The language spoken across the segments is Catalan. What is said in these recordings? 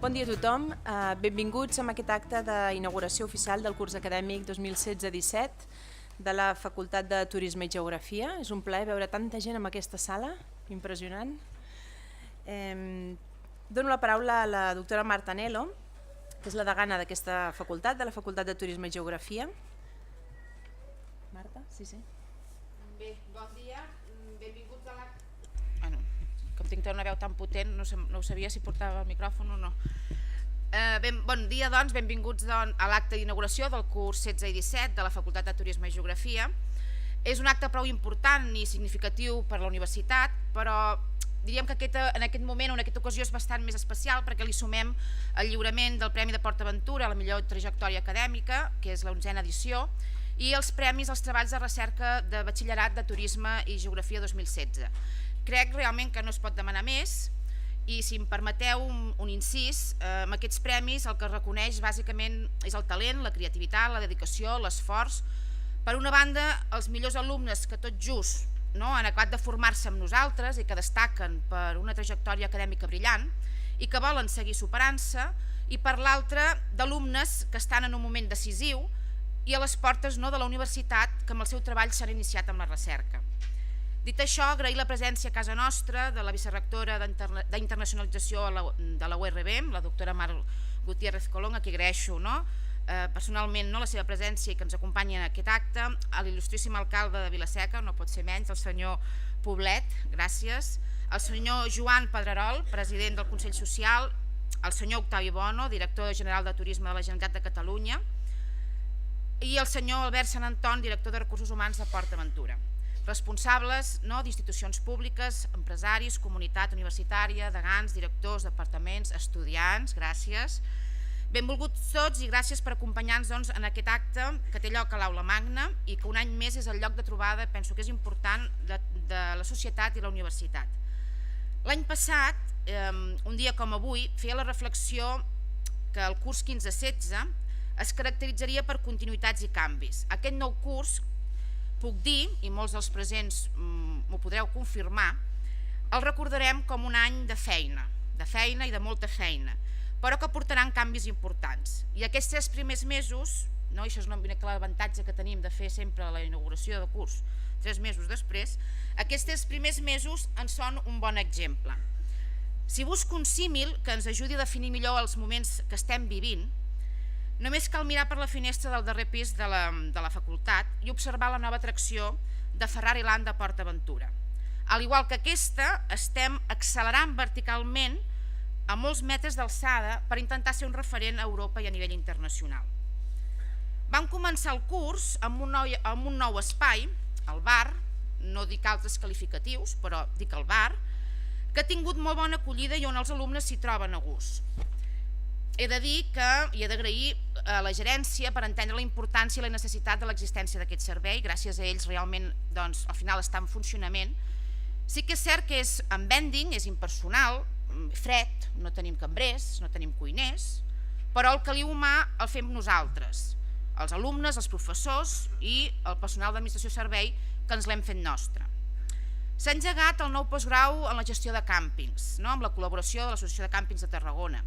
Bon dia a tothom, benvinguts a aquest acte d'inauguració oficial del curs acadèmic 2016-17 de la Facultat de Turisme i Geografia. És un plaer veure tanta gent en aquesta sala, impressionant. Dono la paraula a la doctora Marta Anello, que és la degana d'aquesta facultat, de la Facultat de Turisme i Geografia. Marta, sí. Bé, bon dia, benvinguts a l'acte. Com tinc una veu tan potent, no sabia si portava el micròfon o no. Bon dia, doncs, benvinguts a l'acte d'inauguració del curs 16 i 17 de la Facultat de Turisme i Geografia. És un acte prou important i significatiu per a la universitat, però diríem que en aquest moment, en aquesta ocasió, és bastant més especial perquè li sumem el lliurament del Premi de PortAventura a la millor trajectòria acadèmica, que és la 11a edició, i els premis als treballs de recerca de Batxillerat de Turisme i Geografia 2016. Crec realment que no es pot demanar més i, si em permeteu un incís, amb aquests premis el que es reconeix bàsicament és el talent, la creativitat, la dedicació, l'esforç. Per una banda, els millors alumnes que tot just han acabat de formar-se amb nosaltres i que destaquen per una trajectòria acadèmica brillant i que volen seguir superant-se, i per l'altra, d'alumnes que estan en un moment decisiu i a les portes de la universitat, que amb el seu treball s'han iniciat amb la recerca. Dit això, agrair la presència a casa nostra de la vicerrectora d'Internacionalització de la URB, la doctora Mar Gutiérrez Colón, a qui agraeixo personalment la seva presència i que ens acompanyi en aquest acte, a l'il·lustríssim alcalde de Vila-seca, no pot ser menys, el senyor Poblet, gràcies, al senyor Joan Pedrerol, president del Consell Social, al senyor Octavi Bono, director general de Turisme de la Generalitat de Catalunya, i el senyor Albert Sant Anton, director de Recursos Humans de PortAventura. Responsables d'institucions públiques, empresaris, comunitat universitària, degans, directors, departaments, estudiants, gràcies. Benvolguts tots i gràcies per acompanyar-nos en aquest acte que té lloc a l'Aula Magna i que un any més és el lloc de trobada, penso que és important, de la societat i la universitat. L'any passat, un dia com avui, feia la reflexió que el curs 15-16 es caracteritzaria per continuïtats i canvis. Aquest nou curs, puc dir, i molts dels presents m'ho podreu confirmar, el recordarem com un any de feina i de molta feina, però que portaran canvis importants. I aquests 3 primers mesos, i això és l'avantatge que tenim de fer sempre la inauguració de curs 3 mesos després, aquests 3 primers mesos en són un bon exemple. Si busco un símil que ens ajudi a definir millor els moments que estem vivint, només cal mirar per la finestra del darrer pis de la facultat i observar la nova atracció de Ferrari Land de PortAventura. Al igual que aquesta, estem accelerant verticalment a molts metres d'alçada per intentar ser un referent a Europa i a nivell internacional. Vam començar el curs amb un nou espai, el bar, no dic altres qualificatius, però dic el bar, que ha tingut molt bona acollida i on els alumnes s'hi troben a gust. He de dir que he d'agrair a la gerència per entendre la importància i la necessitat de l'existència d'aquest servei. Gràcies a ells realment al final està en funcionament. Sí que és cert que és en vending, és impersonal, fred, no tenim cambrers, no tenim cuiners, però el caliu humà el fem nosaltres, els alumnes, els professors i el personal d'administració i servei que ens l'hem fet nostre. S'ha engegat el nou postgrau en la gestió de càmpings, amb la col·laboració de l'Associació de Càmpings de Tarragona.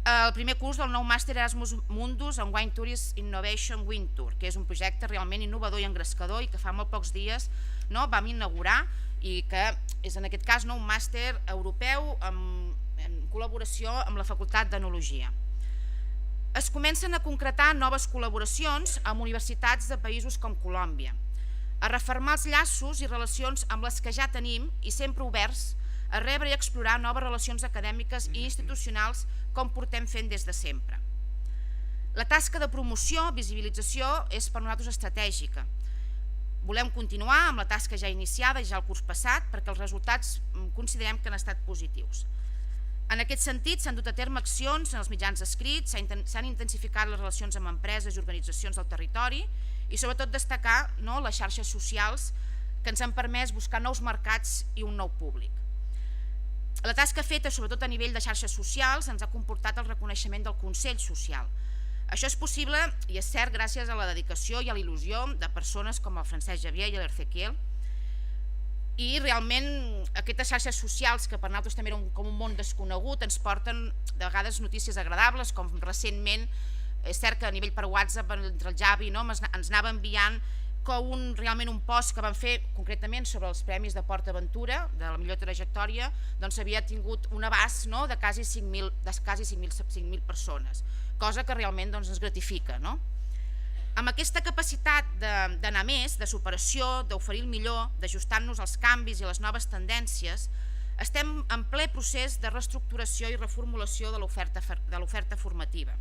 El primer curs del nou màster Erasmus Mundus en Wine Tourist Innovation Wind Tour, que és un projecte realment innovador i engrescador i que fa molt pocs dies vam inaugurar i que és en aquest cas un màster europeu en col·laboració amb la Facultat d'Enologia. Es comencen a concretar noves col·laboracions amb universitats de països com Colòmbia, a refermar els llaços i relacions amb les que ja tenim i sempre oberts a rebre i explorar noves relacions acadèmiques i institucionals com portem fent des de sempre. La tasca de promoció, visibilització, és per nosaltres estratègica. Volem continuar amb la tasca ja iniciada ja el curs passat perquè els resultats considerem que han estat positius. En aquest sentit, s'han dut a terme accions en els mitjans escrits, s'han intensificat les relacions amb empreses i organitzacions del territori i sobretot destacar les xarxes socials que ens han permès buscar nous mercats i un nou públic. La tasca feta, sobretot a nivell de xarxes socials, ens ha comportat el reconeixement del Consell Social. Això és possible, i és cert, gràcies a la dedicació i a la il·lusió de persones com el Francesc Javier i l'Ercequiel, i realment aquestes xarxes socials, que per nosaltres també eren com un món desconegut, ens porten de vegades notícies agradables, com recentment, és cert que a nivell per WhatsApp, entre el Javi, ens anava enviant realment un post que van fer concretament sobre els premis de PortAventura, de la millor trajectòria, doncs havia tingut un abast de quasi 5.000 persones, cosa que realment ens gratifica. Amb aquesta capacitat d'anar més, de superació, d'oferir el millor, d'ajustar-nos als canvis i a les noves tendències, estem en ple procés de reestructuració i reformulació de l'oferta formativa,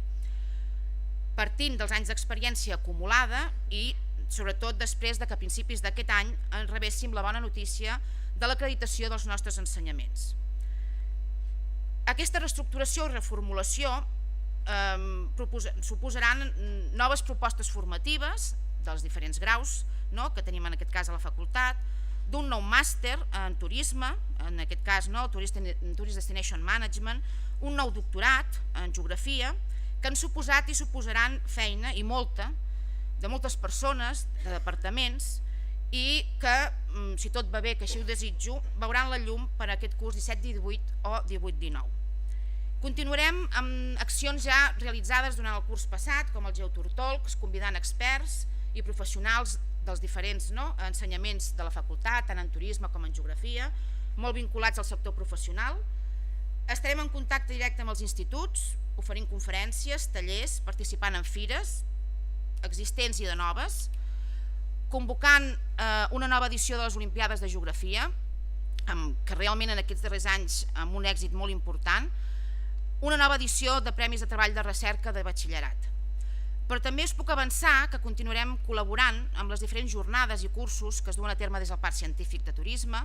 partint dels anys d'experiència acumulada i sobretot després que a principis d'aquest any rebéssim la bona notícia de l'acreditació dels nostres ensenyaments. Aquesta reestructuració i reformulació suposaran noves propostes formatives dels diferents graus que tenim en aquest cas a la facultat, d'un nou màster en turisme, en aquest cas Tourist Destination Management, un nou doctorat en geografia, que han suposat i suposaran feina i molta, de moltes persones, de departaments, i que, si tot va bé, que així ho desitjo, veuran la llum per a aquest curs 17-18 o 18-19. Continuarem amb accions ja realitzades durant el curs passat, com el GeoTourTalks, convidant experts i professionals dels diferents ensenyaments de la facultat, tant en turisme com en geografia, molt vinculats al sector professional. Estarem en contacte directe amb els instituts, oferint conferències, tallers, participant en fires existents i de noves, convocant una nova edició de les Olimpiades de Geografia, que realment en aquests darrers anys amb un èxit molt important, una nova edició de Premis de Treball de Recerca de Batxillerat. Però també us puc avançar que continuarem col·laborant amb les diferents jornades i cursos que es duen a terme des del Parc Científic de Turisme,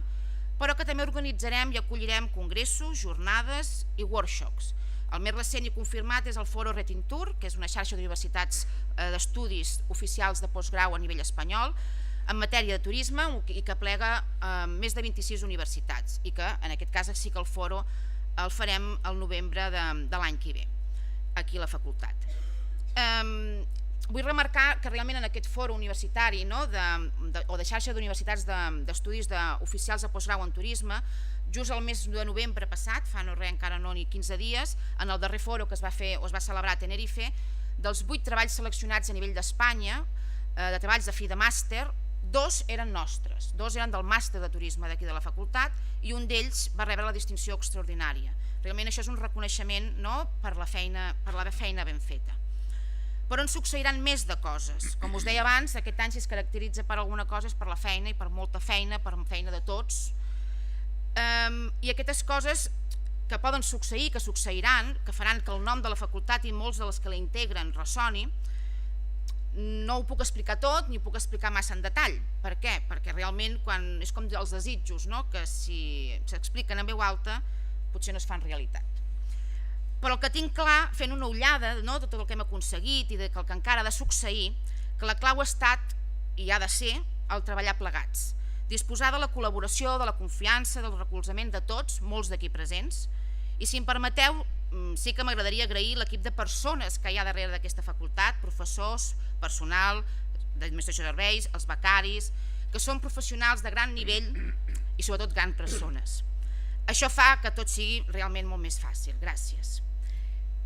però que també organitzarem i acollirem congressos, jornades i workshops. El més recent i confirmat és el Foro Retintur, que és una xarxa d'universitats d'estudis oficials de postgrau a nivell espanyol en matèria de turisme i que plega més de 26 universitats i que en aquest cas sí que el foro el farem el novembre de l'any que ve, aquí a la facultat. Vull remarcar que realment en aquest foro universitari o de xarxa d'universitats d'estudis oficials de postgrau en turisme, just el mes de novembre passat, fa no res, encara no ni 15 dies, en el darrer foro que es va fer o es va celebrar a Tenerife, dels 8 treballs seleccionats a nivell d'Espanya, de treballs de fi de màster, 2 eren nostres, 2 eren del màster de turisme d'aquí de la facultat i un d'ells va rebre la distinció extraordinària. Realment això és un reconeixement per la feina ben feta. Però en succeiran més de coses. Com us deia abans, aquest any si es caracteritza per alguna cosa és per la feina i per molta feina, per feina de tots. I aquestes coses que poden succeir, que succeiran, que faran que el nom de la facultat i molts de les que la integren ressoni, no ho puc explicar tot ni ho puc explicar massa en detall. Per què? Perquè realment és com els desitjos, que si s'expliquen en veu alta potser no es fan realitat. Però el que tinc clar, fent una ullada de tot el que hem aconseguit i del que encara ha de succeir, que la clau ha estat, i ha de ser, el treballar plegats, disposar de la col·laboració, de la confiança, del recolzament de tots, molts d'aquí presents, i si em permeteu, sí que m'agradaria agrair l'equip de persones que hi ha darrere d'aquesta facultat, professors, personal, d'administració de serveis, els becaris, que són professionals de gran nivell i sobretot grans persones. Això fa que tot sigui realment molt més fàcil. Gràcies.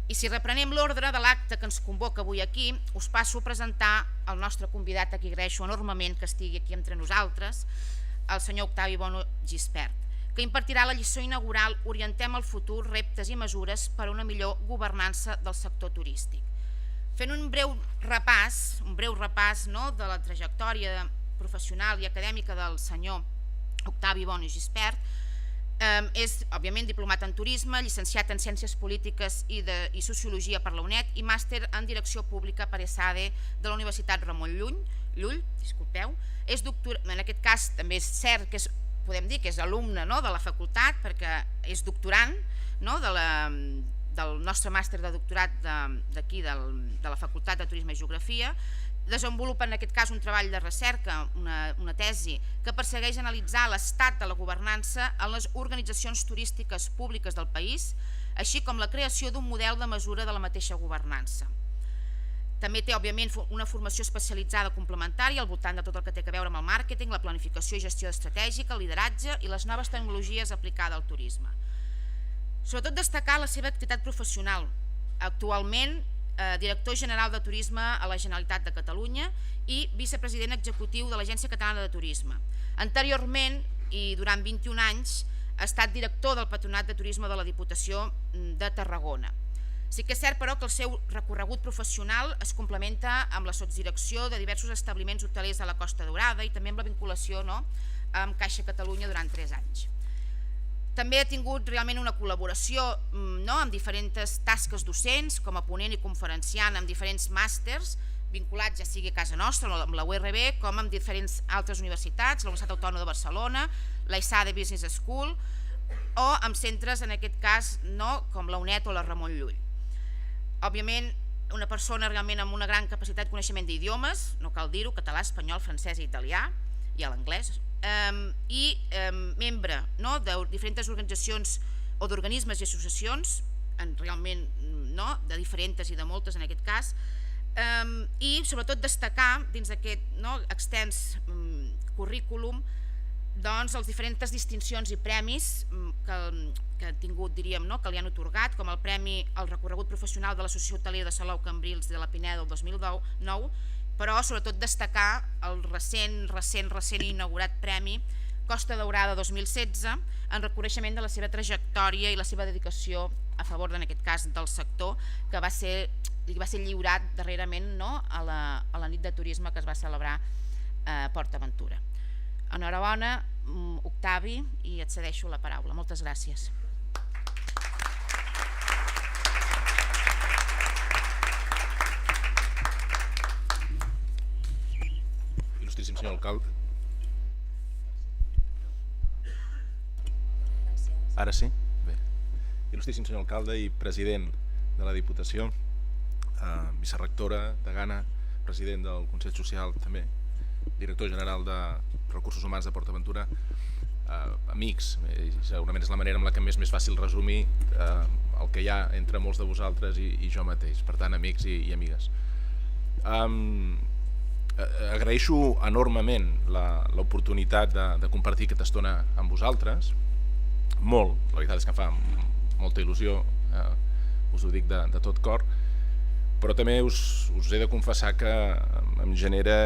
I si reprenem l'ordre de l'acte que ens convoca avui aquí, us passo a presentar el nostre convidat, a qui agraeixo enormement que estigui aquí entre nosaltres, el senyor Octavi Bono Gispert, que impartirà la lliçó inaugural Orientem el futur, reptes i mesures per a una millor governança del sector turístic. Fent un breu repàs de la trajectòria professional i acadèmica del senyor Octavi Bono Gispert, és, òbviament, diplomat en turisme, llicenciat en Ciències Polítiques i Sociologia per la UNED i màster en Direcció Pública per ESADE de la Universitat Ramon Llull. En aquest cas també és cert que podem dir que és alumne de la facultat perquè és doctorant del nostre màster de doctorat d'aquí, de la Facultat de Turisme i Geografia. Desenvolupa en aquest cas un treball de recerca, una tesi, que persegueix analitzar l'estat de la governança en les organitzacions turístiques públiques del país, així com la creació d'un model de mesura de la mateixa governança. També té, òbviament, una formació especialitzada complementària al voltant de tot el que té a veure amb el màrqueting, la planificació i gestió estratègica, el lideratge i les noves tecnologies aplicades al turisme. Sobretot destacar la seva activitat professional. Actualment, director general de Turisme a la Generalitat de Catalunya i vicepresident executiu de l'Agència Catalana de Turisme. Anteriorment, i durant 21 anys, ha estat director del Patronat de Turisme de la Diputació de Tarragona. Sí que és cert, però, que el seu recorregut professional es complementa amb la sotsdirecció de diversos establiments hotelers de la Costa Daurada i també amb la vinculació amb Caixa Catalunya durant 3 anys. També ha tingut realment una col·laboració amb diferents tasques docents, com a ponent i conferenciant amb diferents màsters, vinculats ja sigui a casa nostra, amb la URB, com amb diferents altres universitats, la Universitat Autònoma de Barcelona, la ISADE Business School, o amb centres, en aquest cas, com la UNED o la Ramon Llull. Òbviament, una persona realment amb una gran capacitat de coneixement d'idiomes, no cal dir-ho, català, espanyol, francès i italià, i l'anglès, i membre de diferents organitzacions o d'organismes i associacions, realment de diferents i de moltes en aquest cas, i sobretot destacar dins d'aquest extens currículum les diferents distincions i premis que ha tingut, diríem, que li han atorgat, com el Premi al Recorregut Professional de l'Associació Hotelera de Salou Cambrils de la Pineda del 2009, però sobretot destacar el recent inaugurat Premi Costa Daurada 2016 en reconeixement de la seva trajectòria i la seva dedicació a favor, en aquest cas, del sector, que va ser lliurat darrerament a la nit de turisme que es va celebrar a PortAventura. Enhorabona, Octavi, i et cedeixo la paraula. Moltes gràcies. Il·lustríssim senyor alcalde. Ara sí? Bé. Il·lustríssim senyor alcalde i president de la Diputació, vicerectora de Gana, president del Consell Social també, director general de Recursos Humans de PortAventura, amics, segurament és la manera amb la que m'és més fàcil resumir el que hi ha entre molts de vosaltres i jo mateix, per tant, amics i amigues. Agraeixo enormement l'oportunitat de compartir aquesta estona amb vosaltres, molt, la veritat és que em fa molta il·lusió, us ho dic de tot cor, però també us he de confessar que em genera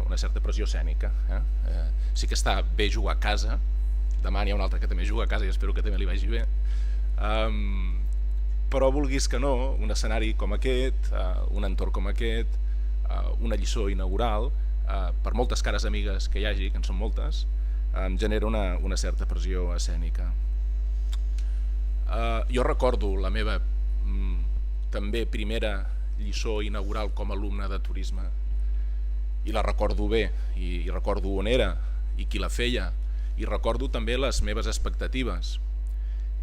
una certa pressió escènica. Sí que està bé jugar a casa, demà n'hi ha un altre que també juga a casa i espero que també li vagi bé, però vulguis que no, un escenari com aquest, un entorn com aquest, una lliçó inaugural, per moltes cares amigues que hi hagi, que en són moltes, em genera una certa pressió escènica. Jo recordo la meva també primera lliçó inaugural com a alumne de turisme i la recordo bé, i recordo on era i qui la feia, i recordo també les meves expectatives,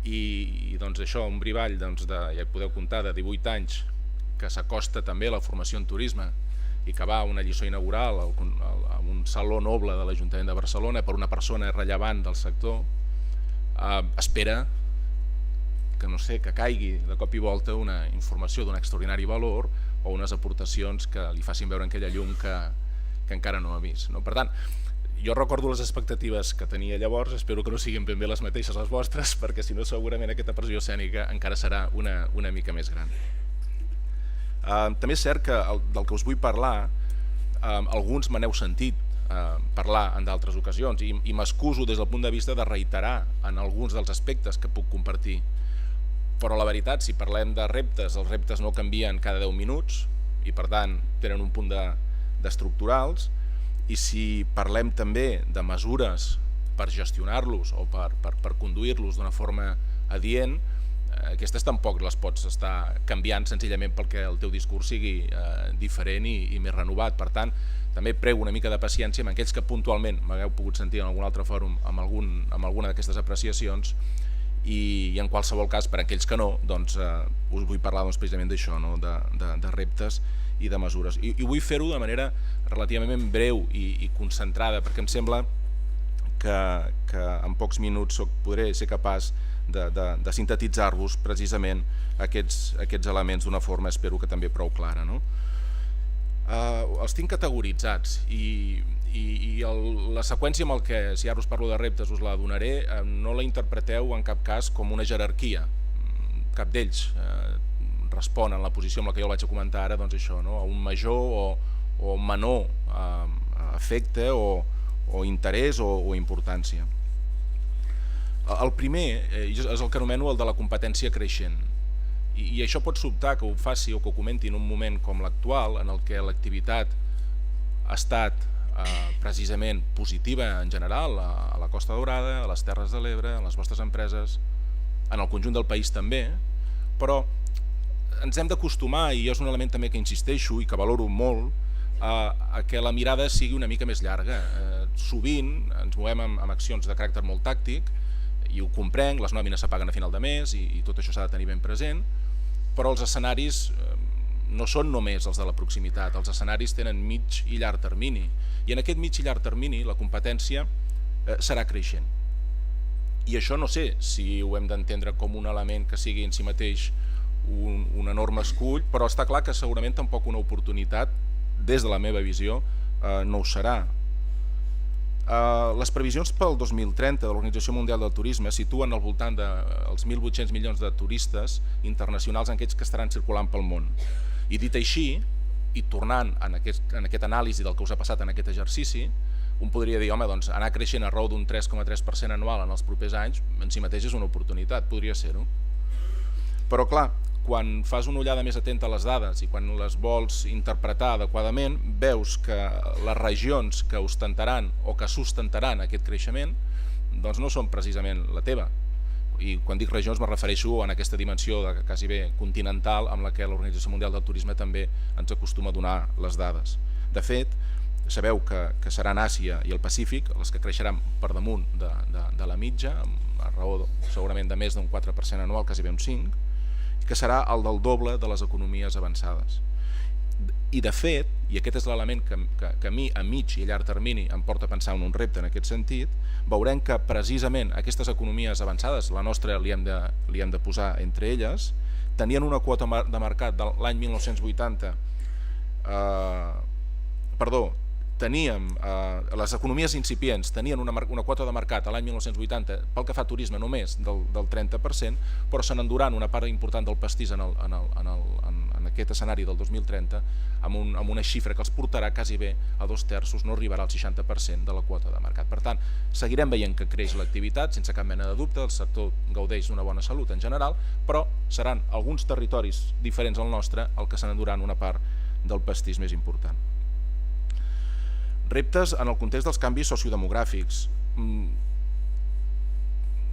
i doncs això, un brivall, ja podeu comptar, de 18 anys, que s'acosta també a la formació en turisme i que va a una lliçó inaugural a un saló noble de l'Ajuntament de Barcelona per una persona rellevant del sector, espera que no sé, que caigui de cop i volta una informació d'un extraordinari valor o unes aportacions que li facin veure aquella llum que encara no ha vist. Per tant, jo recordo les expectatives que tenia llavors, espero que no siguin ben bé les mateixes les vostres, perquè si no segurament aquesta pressió escènica encara serà una mica més gran. També és cert que del que us vull parlar, alguns me n'heu sentit parlar en d'altres ocasions i m'excuso des del punt de vista de reiterar en alguns dels aspectes que puc compartir. Però la veritat, si parlem de reptes, els reptes no canvien cada 10 minuts i per tant tenen un punt d'estructurals, i si parlem també de mesures per gestionar-los o per conduir-los d'una forma adient, aquestes tampoc les pots estar canviant senzillament perquè el teu discurs sigui diferent i més renovat. Per tant, també prego una mica de paciència amb aquells que puntualment m'hagueu pogut sentir en algun altre fòrum amb alguna d'aquestes apreciacions, i en qualsevol cas, per a aquells que no, us vull parlar precisament d'això, de reptes i de mesures. I vull fer-ho de manera relativament breu i concentrada, perquè em sembla que en pocs minuts podré ser capaç de sintetitzar-vos precisament aquests elements d'una forma, espero que també prou clara. Els tinc categoritzats i la seqüència amb el que, si ara us parlo de reptes, us la donaré, no la interpreteu en cap cas com una jerarquia. Cap d'ells respon en la posició amb la que jo vaig a comentar ara, doncs això, a un major o menor efecte o interès o importància. El primer és el que anomeno el de la competència creixent, i això pot sobtar que ho faci o que ho comenti en un moment com l'actual, en el que l'activitat ha estat precisament positiva en general a la Costa Daurada, a les Terres de l'Ebre, a les vostres empreses, en el conjunt del país també, però ens hem d'acostumar, i és un element també que insisteixo i que valoro molt, a que la mirada sigui una mica més llarga. Sovint ens movem amb accions de caràcter molt tàctic, i ho comprenc, les nòmines s'apaguen a final de mes i tot això s'ha de tenir ben present, però els escenaris no són només els de la proximitat, els escenaris tenen mig i llarg termini, i en aquest mig i llarg termini la competència serà creixent. I això no sé si ho hem d'entendre com un element que sigui en si mateix un enorme escull, però està clar que segurament tampoc una oportunitat, des de la meva visió, no ho serà. Les previsions pel 2030 de l'Organització Mundial del Turisme situen al voltant dels 1.800 milions de turistes internacionals, aquells que estaran circulant pel món. I dit així, i tornant en aquest anàlisi del que us ha passat en aquest exercici, un podria dir, home, doncs anar creixent a raó d'un 3,3% anual en els propers anys, en si mateix és una oportunitat, podria ser-ho. Però clar, quan fas una ullada més atenta a les dades i quan les vols interpretar adequadament, veus que les regions que ostentaran o que sustentaran aquest creixement doncs no són precisament la teva. I quan dic regions me refereixo en aquesta dimensió de quasi bé continental amb la que l'Organització Mundial del Turisme també ens acostuma a donar les dades. De fet, sabeu que seran Àsia i el Pacífic les que creixeran per damunt de la mitja, a raó segurament de més d'un 4% anual, quasi bé un 5%, que serà el del doble de les economies avançades. I de fet, i aquest és l'element que a mi a mig i llarg termini em porta a pensar en un repte en aquest sentit, veurem que precisament aquestes economies avançades, la nostra li hem de posar entre elles, tenien una quota de mercat de l'any 1980, les economies incipients tenien una quota de mercat a l'any 1980 pel que fa a turisme només del 30%, però se n'enduran una part important del pastís en aquest escenari del 2030 amb una xifra que els portarà quasi bé a 2/3, no arribarà al 60% de la quota de mercat. Per tant, seguirem veient que creix l'activitat, sense cap mena de dubte, el sector gaudeix d'una bona salut en general, però seran alguns territoris diferents al nostre el que se n'enduran una part del pastís més important. Reptes en el context dels canvis sociodemogràfics.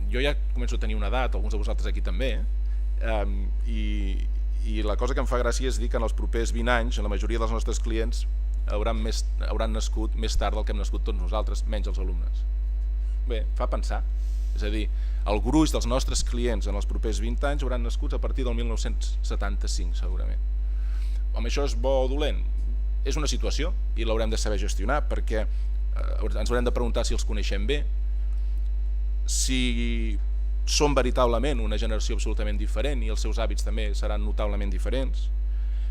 Jo ja començo a tenir una edat, alguns de vosaltres aquí també, i la cosa que em fa gràcia és dir que en els propers 20 anys la majoria dels nostres clients hauran nascut més tard del que hem nascut tots nosaltres, menys els alumnes. Bé, fa pensar. És a dir, el gruix dels nostres clients en els propers 20 anys hauran nascut a partir del 1975, segurament. Home, això és bo o dolent? És una situació i l'haurem de saber gestionar, perquè ens haurem de preguntar si els coneixem bé, si són veritablement una generació absolutament diferent i els seus hàbits també seran notablement diferents,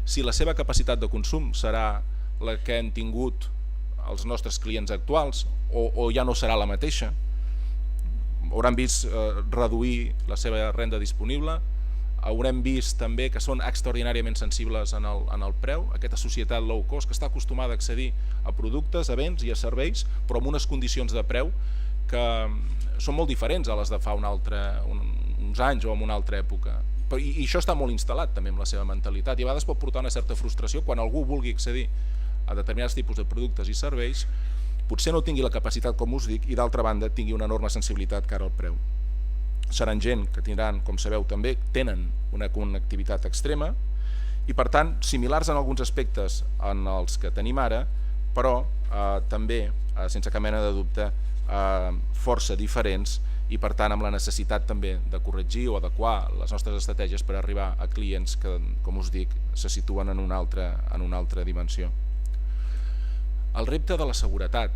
si la seva capacitat de consum serà la que han tingut els nostres clients actuals o ja no serà la mateixa, hauran vist reduir la seva renda disponible, haurem vist també que són extraordinàriament sensibles en el preu, aquesta societat low cost que està acostumada a accedir a productes, a béns i a serveis, però amb unes condicions de preu que són molt diferents a les de fa uns anys o en una altra època. I això està molt instal·lat també amb la seva mentalitat i a vegades pot portar una certa frustració quan algú vulgui accedir a determinats tipus de productes i serveis, potser no tingui la capacitat, com us dic, i d'altra banda tingui una enorme sensibilitat cara al preu. Seran gent que tindran, com sabeu també, tenen una connectivitat extrema i per tant similars en alguns aspectes en els que tenim ara, però també, sense cap mena de dubte, força diferents i per tant amb la necessitat també de corregir o adequar les nostres estratègies per arribar a clients que, com us dic, se situen en una altra dimensió. El repte de la seguretat,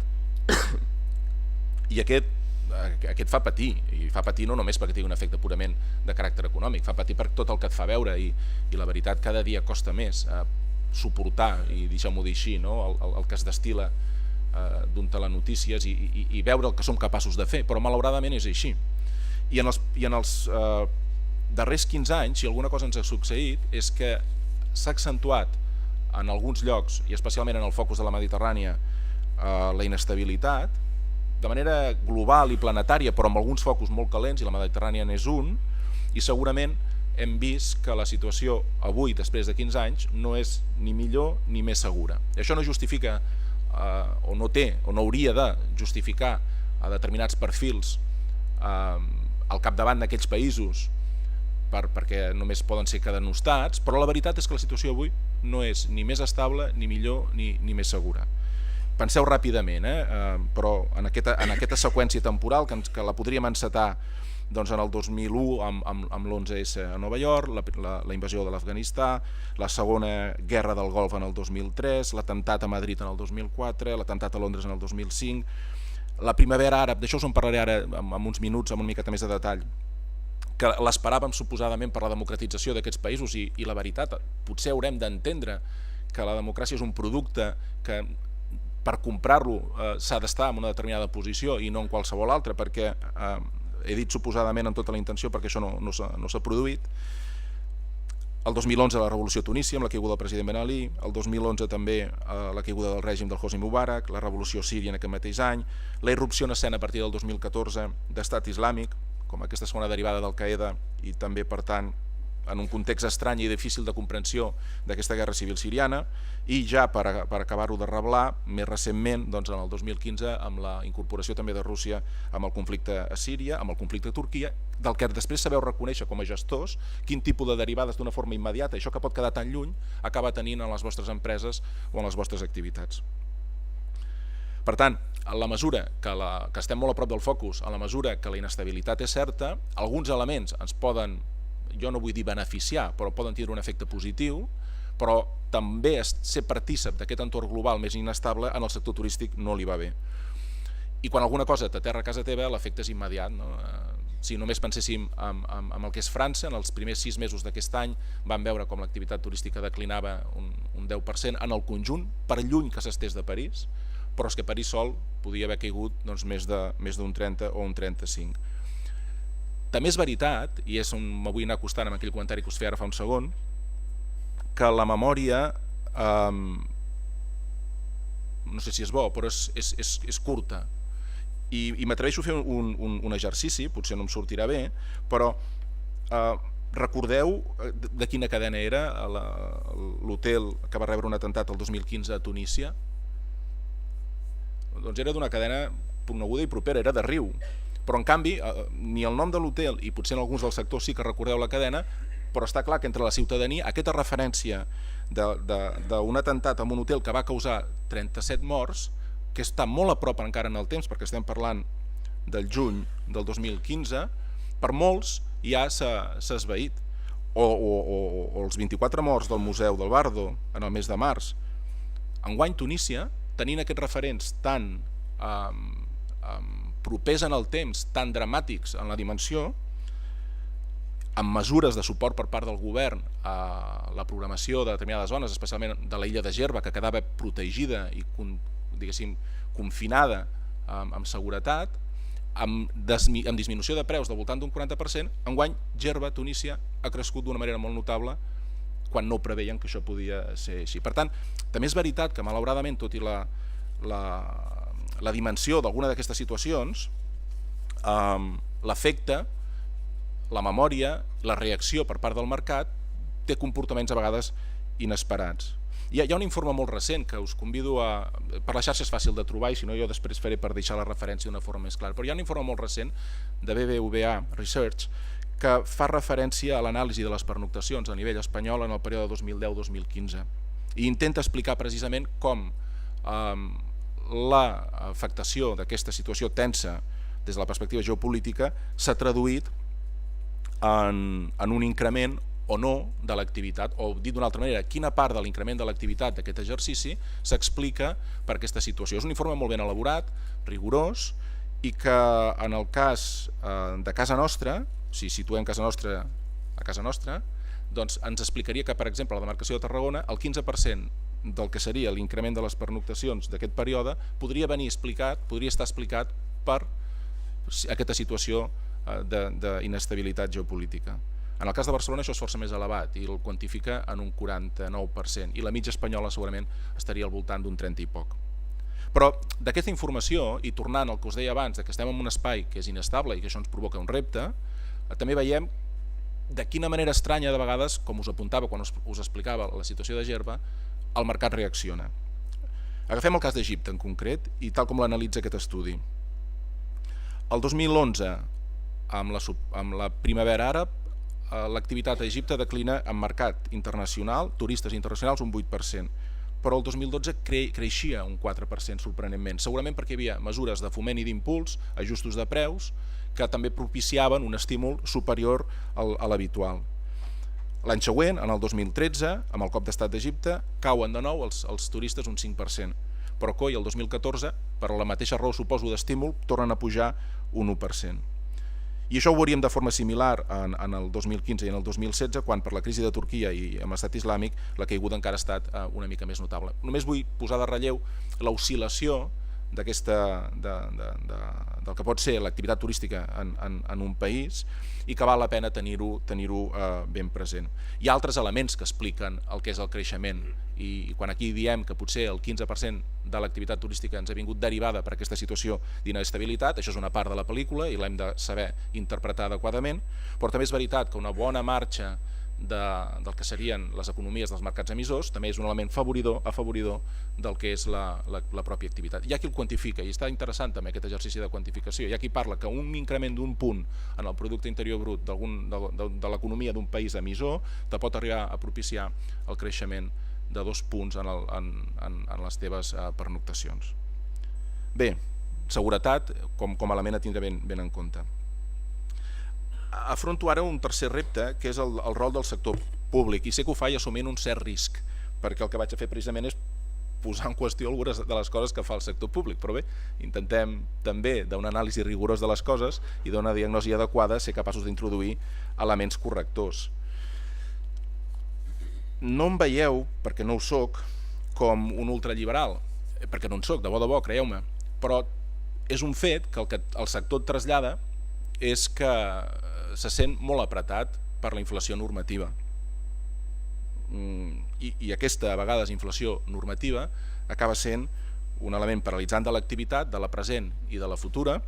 i aquest aquest fa patir, i fa patir no només perquè tingui un efecte purament de caràcter econòmic, fa patir per tot el que et fa veure, i la veritat cada dia costa més suportar, i deixeu-m'ho dir així, el que es destila d'un telenotícies i veure el que som capaços de fer, però malauradament és així. I en els darrers 15 anys, si alguna cosa ens ha succeït, és que s'ha accentuat en alguns llocs, i especialment en el focus de la Mediterrània, la inestabilitat, de manera global i planetària, però amb alguns focus molt calents, i la Mediterrània n'és un, i segurament hem vist que la situació avui, després de 15 anys, no és ni millor ni més segura. I això no justifica, o no té, o no hauria de justificar a determinats perfils al capdavant d'aquells països perquè només poden ser cadenostats, però la veritat és que la situació avui no és ni més estable, ni millor, ni més segura. Penseu ràpidament, però en aquesta seqüència temporal que la podríem encetar en el 2001 amb l'11S a Nova York, la invasió de l'Afganistà, la segona guerra del Golf en el 2003, l'atemptat a Madrid en el 2004, l'atemptat a Londres en el 2005, la primavera àrab, d'això us en parlaré ara en uns minuts amb una miqueta més de detall, que l'esperàvem suposadament per la democratització d'aquests països, i la veritat, potser haurem d'entendre que la democràcia és un producte que per comprar-lo s'ha d'estar en una determinada posició i no en qualsevol altra, perquè he dit suposadament amb tota la intenció perquè això no s'ha produït. El 2011 la revolució a Tunísia amb la caiguda del president Ben Ali, el 2011 també la caiguda del règim del Hosni Mubarak, la revolució síria en aquest mateix any, la irrupció en escena a partir del 2014 d'Estat Islàmic, com aquesta segona derivada d'Al-Qaeda, i també per tant en un context estrany i difícil de comprensió d'aquesta guerra civil siriana, i ja per acabar-ho de reblar, més recentment, en el 2015, amb la incorporació també de Rússia amb el conflicte a Síria, amb el conflicte a Turquia, del que després sabeu reconèixer com a gestors quin tipus de derivades d'una forma immediata, això que pot quedar tan lluny, acaba tenint en les vostres empreses o en les vostres activitats. Per tant, a la mesura que estem molt a prop del focus, a la mesura que la inestabilitat és certa, alguns elements ens poden, jo no vull dir beneficiar, però poden tindre un efecte positiu, però també ser partícip d'aquest entorn global més inestable en el sector turístic no li va bé. I quan alguna cosa t'aterra a casa teva, l'efecte és immediat. Si només penséssim en el que és França, en els primers 6 mesos d'aquest any vam veure com l'activitat turística declinava un 10% en el conjunt, per lluny que s'estés de París, però és que París sol podia haver caigut més d'un 30 o un 35. També és veritat, i és on me vull anar acostant amb aquell comentari que us feia ara fa un segon, que la memòria, no sé si és bo, però és curta. I m'atreveixo a fer un exercici, potser no em sortirà bé, però recordeu de quina cadena era l'hotel que va rebre un atemptat el 2015 a Tunísia? Doncs era d'una cadena coneguda i propera, era de Riu. Però en canvi, ni el nom de l'hotel, i potser en alguns del sector sí que recordeu la cadena, però està clar que entre la ciutadania aquesta referència d'un atemptat en un hotel que va causar 37 morts, que està molt a prop encara en el temps, perquè estem parlant del juny del 2015, per molts ja s'ha esvaït. O els 24 morts del Museu del Bardo en el mes de març. Enguany Tunísia, tenint aquests referents tan propers en el temps, tan dramàtics en la dimensió, amb mesures de suport per part del govern a la programació de determinades zones, especialment de l'illa de Gerba, que quedava protegida i confinada amb seguretat, amb disminució de preus del voltant d'un 40%, enguany Gerba, Tunísia, ha crescut d'una manera molt notable quan no preveien que això podia ser així. Per tant, també és veritat que malauradament, tot i la dimensió d'alguna d'aquestes situacions, l'efecte, la memòria, la reacció per part del mercat té comportaments a vegades inesperats. Hi ha un informe molt recent que us convido a... Per la xarxa és fàcil de trobar i si no jo després faré per deixar la referència d'una forma més clara, però hi ha un informe molt recent de BBVA Research que fa referència a l'anàlisi de les pernoctacions a nivell espanyol en el període 2010-2015 i intenta explicar precisament com l'afectació d'aquesta situació tensa des de la perspectiva geopolítica s'ha traduït en un increment o no de l'activitat, o dit d'una altra manera, quina part de l'increment de l'activitat d'aquest exercici s'explica per aquesta situació. És un informe molt ben elaborat, rigorós, i que en el cas de casa nostra, si situem casa nostra a casa nostra, doncs ens explicaria que, per exemple, a la demarcació de Tarragona, el 15% del que seria l'increment de les pernoctacions d'aquest període podria estar explicat per aquesta situació d'inestabilitat geopolítica. En el cas de Barcelona això és força més elevat i el quantifica en un 49% i la mitja espanyola segurament estaria al voltant d'un 30 i poc. Però d'aquesta informació, i tornant al que us deia abans, que estem en un espai que és inestable i que això ens provoca un repte, també veiem de quina manera estranya de vegades, com us apuntava quan us explicava la situació de Gerba, el mercat reacciona. Agafem el cas d'Egipte en concret i tal com l'analitza aquest estudi. El 2011, amb la primavera àrab, l'activitat a Egipte declina en mercat internacional, turistes internacionals, un 8%, però el 2012 creixia un 4% sorprenentment, segurament perquè hi havia mesures de foment i d'impuls, ajustos de preus, que també propiciaven un estímul superior a l'habitual. L'any següent, en el 2013, amb el cop d'estat d'Egipte, cauen de nou els turistes un 5%, però coi, el 2014, per la mateixa raó suposo d'estímul, tornen a pujar un 1%. I això ho veuríem de forma similar en el 2015 i en el 2016, quan per la crisi de Turquia i amb l'estat islàmic la caiguda encara ha estat una mica més notable. Només vull posar de relleu l'oscil·lació del que pot ser l'activitat turística en un país i que val la pena tenir-ho ben present. Hi ha altres elements que expliquen el que és el creixement i quan aquí diem que potser el 15% de l'activitat turística ens ha vingut derivada per aquesta situació d'inestabilitat, això és una part de la pel·lícula i l'hem de saber interpretar adequadament, però també és veritat que una bona marxa del que serien les economies dels mercats emissors també és un element afavoridor del que és la pròpia activitat. Hi ha qui el quantifica i està interessant també aquest exercici de quantificació. Hi ha qui parla que un increment d'un punt en el producte interior brut de l'economia d'un país emissor te pot arribar a propiciar el creixement de 2 punts en les teves pernoctacions. Bé, seguretat com a element a tindre ben en compte. Afronto ara un tercer repte, que és el rol del sector públic, i sé que ho faig assumint un cert risc, perquè el que vaig a fer precisament és posar en qüestió algunes de les coses que fa el sector públic, però bé, intentem també d'una anàlisi rigorós de les coses i d'una diagnosi adequada ser capaços d'introduir elements correctors. No em veieu, perquè no ho soc, com un ultraliberal, perquè no en soc, de bo, creieu-me, però és un fet que el que el sector et trasllada és que se sent molt apretat per la inflació normativa. I aquesta, a vegades, inflació normativa acaba sent un element paralitzant de l'activitat, de la present i de la futura,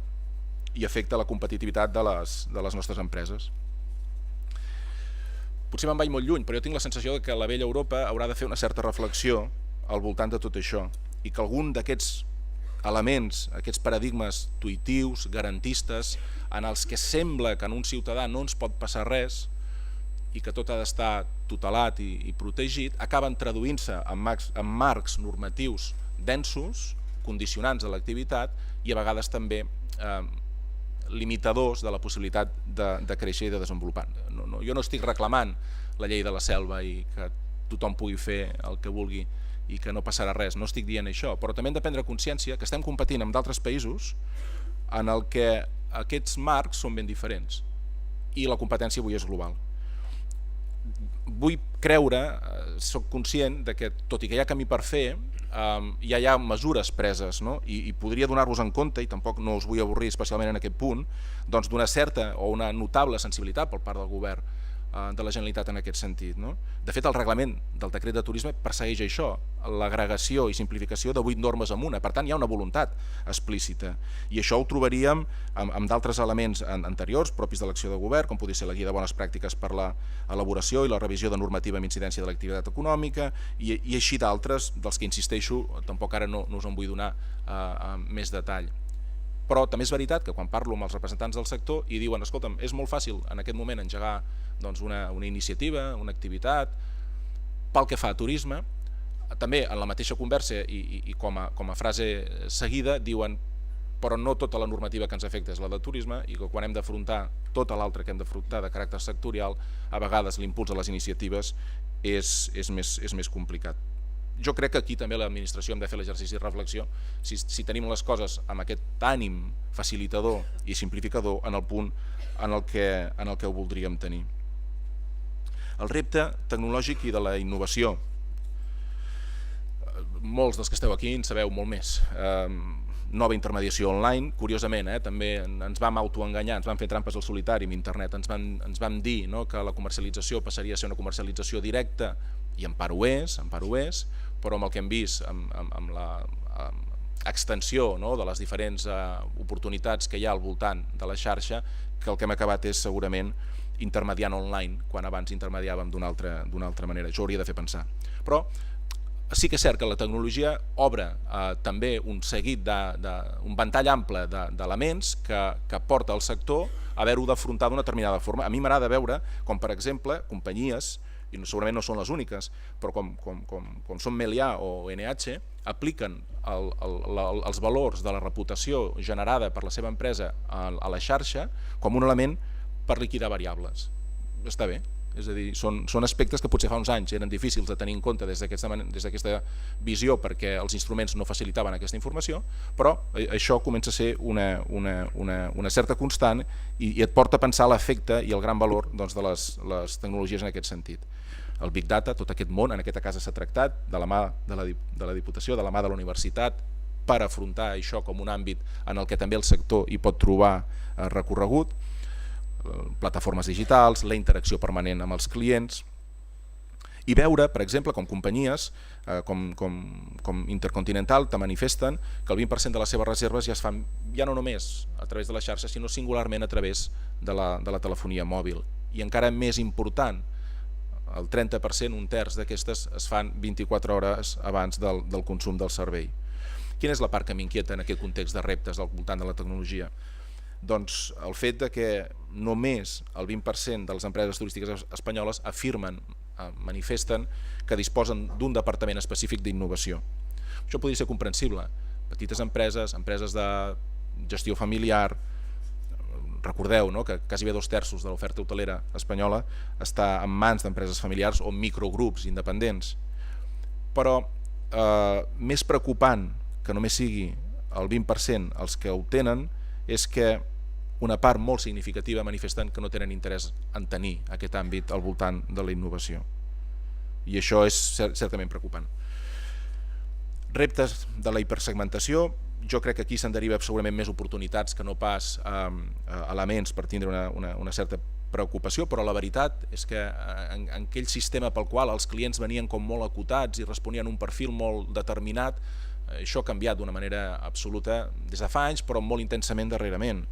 i afecta la competitivitat de les nostres empreses. Potser me'n vaig molt lluny, però jo tinc la sensació que la vella Europa haurà de fer una certa reflexió al voltant de tot això, i que algun d'aquests elements, aquests paradigmes tuitius, garantistes, en els que sembla que en un ciutadà no ens pot passar res i que tot ha d'estar tutelat i protegit, acaben traduint-se en marcs normatius densos, condicionants de l'activitat i a vegades també limitadors de la possibilitat de créixer i de desenvolupar. Jo no estic reclamant la llei de la selva i que tothom pugui fer el que vulgui i que no passarà res, no estic dient això, però també hem de prendre consciència que estem competint amb d'altres països en el que aquests marcs són ben diferents i la competència avui és global. Vull creure, soc conscient de que tot i que hi ha camí per fer, ja hi ha mesures preses, no? I podria donar-vos en compte, i tampoc no us vull avorrir especialment en aquest punt, doncs d'una certa o una notable sensibilitat per part del govern de la Generalitat en aquest sentit. De fet, el reglament del decret de turisme persegueix això, l'agregació i simplificació de 8 normes en una. Per tant, hi ha una voluntat explícita. I això ho trobaríem amb d'altres elements anteriors, propis de l'acció de govern, com podria ser la guia de bones pràctiques per l'elaboració i la revisió de normativa amb incidència de l'activitat econòmica, i així d'altres, dels que insisteixo, tampoc ara no us en vull donar més detall. Però també és veritat que quan parlo amb els representants del sector i diuen, escolta'm, és molt fàcil en aquest moment engegar una iniciativa, una activitat, pel que fa a turisme, també en la mateixa conversa i com a frase seguida diuen però no tota la normativa que ens afecta és la de turisme i que quan hem d'afrontar tota l'altra que hem d'afrontar de caràcter sectorial, a vegades l'impuls de les iniciatives és més complicat. jo crec que aquí també l'administració hem de fer l'exercici de reflexió si tenim les coses amb aquest ànim facilitador i simplificador en el punt en el que ho voldríem tenir. El repte tecnològic i de la innovació. Molts dels que esteu aquí en sabeu molt més. Nova intermediació online, curiosament, també ens vam autoenganyar, ens vam fer trampes al solitari amb internet, ens vam dir que la comercialització passaria a ser una comercialització directa, i en part ho és, però amb el que hem vist, amb l'extensió de les diferents oportunitats que hi ha al voltant de la xarxa, que el que hem acabat és segurament intermediant online, quan abans intermediàvem d'una altra manera. Això hauria de fer pensar. Però sí que és cert que la tecnologia obre també un seguit, un ventall ample d'elements que porta el sector a haver-ho d'afrontar d'una determinada forma. A mi m'agrada veure com, per exemple, companyies, i segurament no són les úniques, però com són Melià o NH, apliquen els valors de la reputació generada per la seva empresa a la xarxa com un element per liquidar variables. Està bé. És a dir, són aspectes que potser fa uns anys eren difícils de tenir en compte des d'aquesta visió perquè els instruments no facilitaven aquesta informació, però això comença a ser una certa constant i et porta a pensar l'efecte i el gran valor de les tecnologies en aquest sentit. El Big Data, tot aquest món, en aquesta casa s'ha tractat de la mà de la Diputació, de la mà de la universitat, per afrontar això com un àmbit en el que també el sector hi pot trobar recorregut, plataformes digitals, la interacció permanent amb els clients i veure, per exemple, com companyies com Intercontinental te manifesten que el 20% de les seves reserves ja es fan ja no només a través de la xarxa, sinó singularment a través de la telefonia mòbil. I encara més important, el 30%, un terç d'aquestes es fan 24 hores abans del consum del servei. Quina és la part que m'inquieta en aquest context de reptes al voltant de la tecnologia? Doncs el fet que només el 20% de les empreses turístiques espanyoles afirmen, manifesten que disposen d'un departament específic d'innovació. Això podria ser comprensible. Petites empreses, empreses de gestió familiar, recordeu que quasi 2/3 de l'oferta hotelera espanyola està en mans d'empreses familiars o microgrups independents. Però més preocupant que només sigui el 20% els que ho tenen és que una part molt significativa manifesten que no tenen interès en tenir aquest àmbit al voltant de la innovació. I això és certament preocupant. Reptes de la hipersegmentació, jo crec que aquí se'n deriva segurament més oportunitats que no pas elements per tindre una certa preocupació, però la veritat és que en aquell sistema pel qual els clients venien com molt acotats i responien a un perfil molt determinat, això ha canviat d'una manera absoluta des de fa anys, però molt intensament darrerament.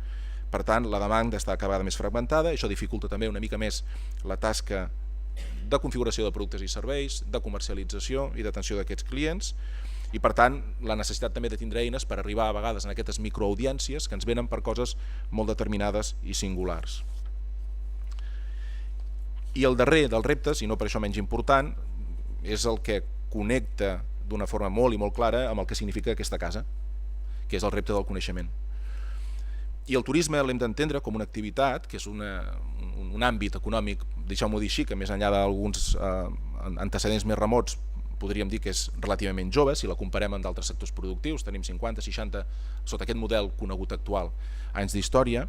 Per tant, la demanda està cada vegada més fragmentada, això dificulta també una mica més la tasca de configuració de productes i serveis, de comercialització i d'atenció d'aquests clients, i per tant la necessitat també de tindre eines per arribar a vegades en aquestes microaudiències que ens venen per coses molt determinades i singulars. I el darrer dels reptes, i no per això menys important, és el que connecta d'una forma molt i molt clara amb el que significa aquesta casa, que és el repte del coneixement. I el turisme l'hem d'entendre com una activitat, que és un àmbit econòmic, deixeu-m'ho dir així, que més enllà d'alguns antecedents més remots, podríem dir que és relativament jove, si la comparem amb d'altres sectors productius, tenim 50, 60, sota aquest model conegut actual, anys d'història.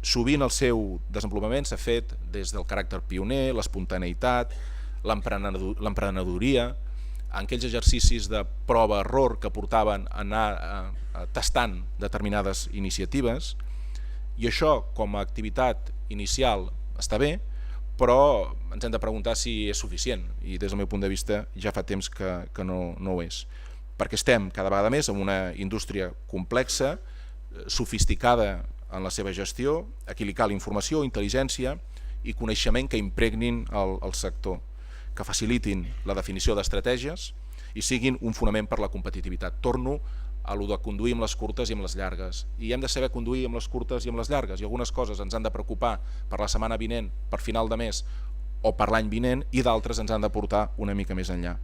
Sovint el seu desenvolupament s'ha fet des del caràcter pioner, l'espontaneïtat, l'emprenedoria, en aquells exercicis de prova-error que portaven a anar tastant determinades iniciatives, i això com a activitat inicial està bé, però ens hem de preguntar si és suficient, i des del meu punt de vista ja fa temps que no ho és, perquè estem cada vegada més en una indústria complexa, sofisticada en la seva gestió, a qui li cal informació, intel·ligència i coneixement que impregnin el sector, que facilitin la definició d'estratègies i siguin un fonament per la competitivitat. Torno a lo de conduir amb les curtes i amb les llargues, i hem de saber conduir amb les curtes i amb les llargues, i algunes coses ens han de preocupar per la setmana vinent, per final de mes o per l'any vinent, i d'altres ens han de portar una mica més enllà.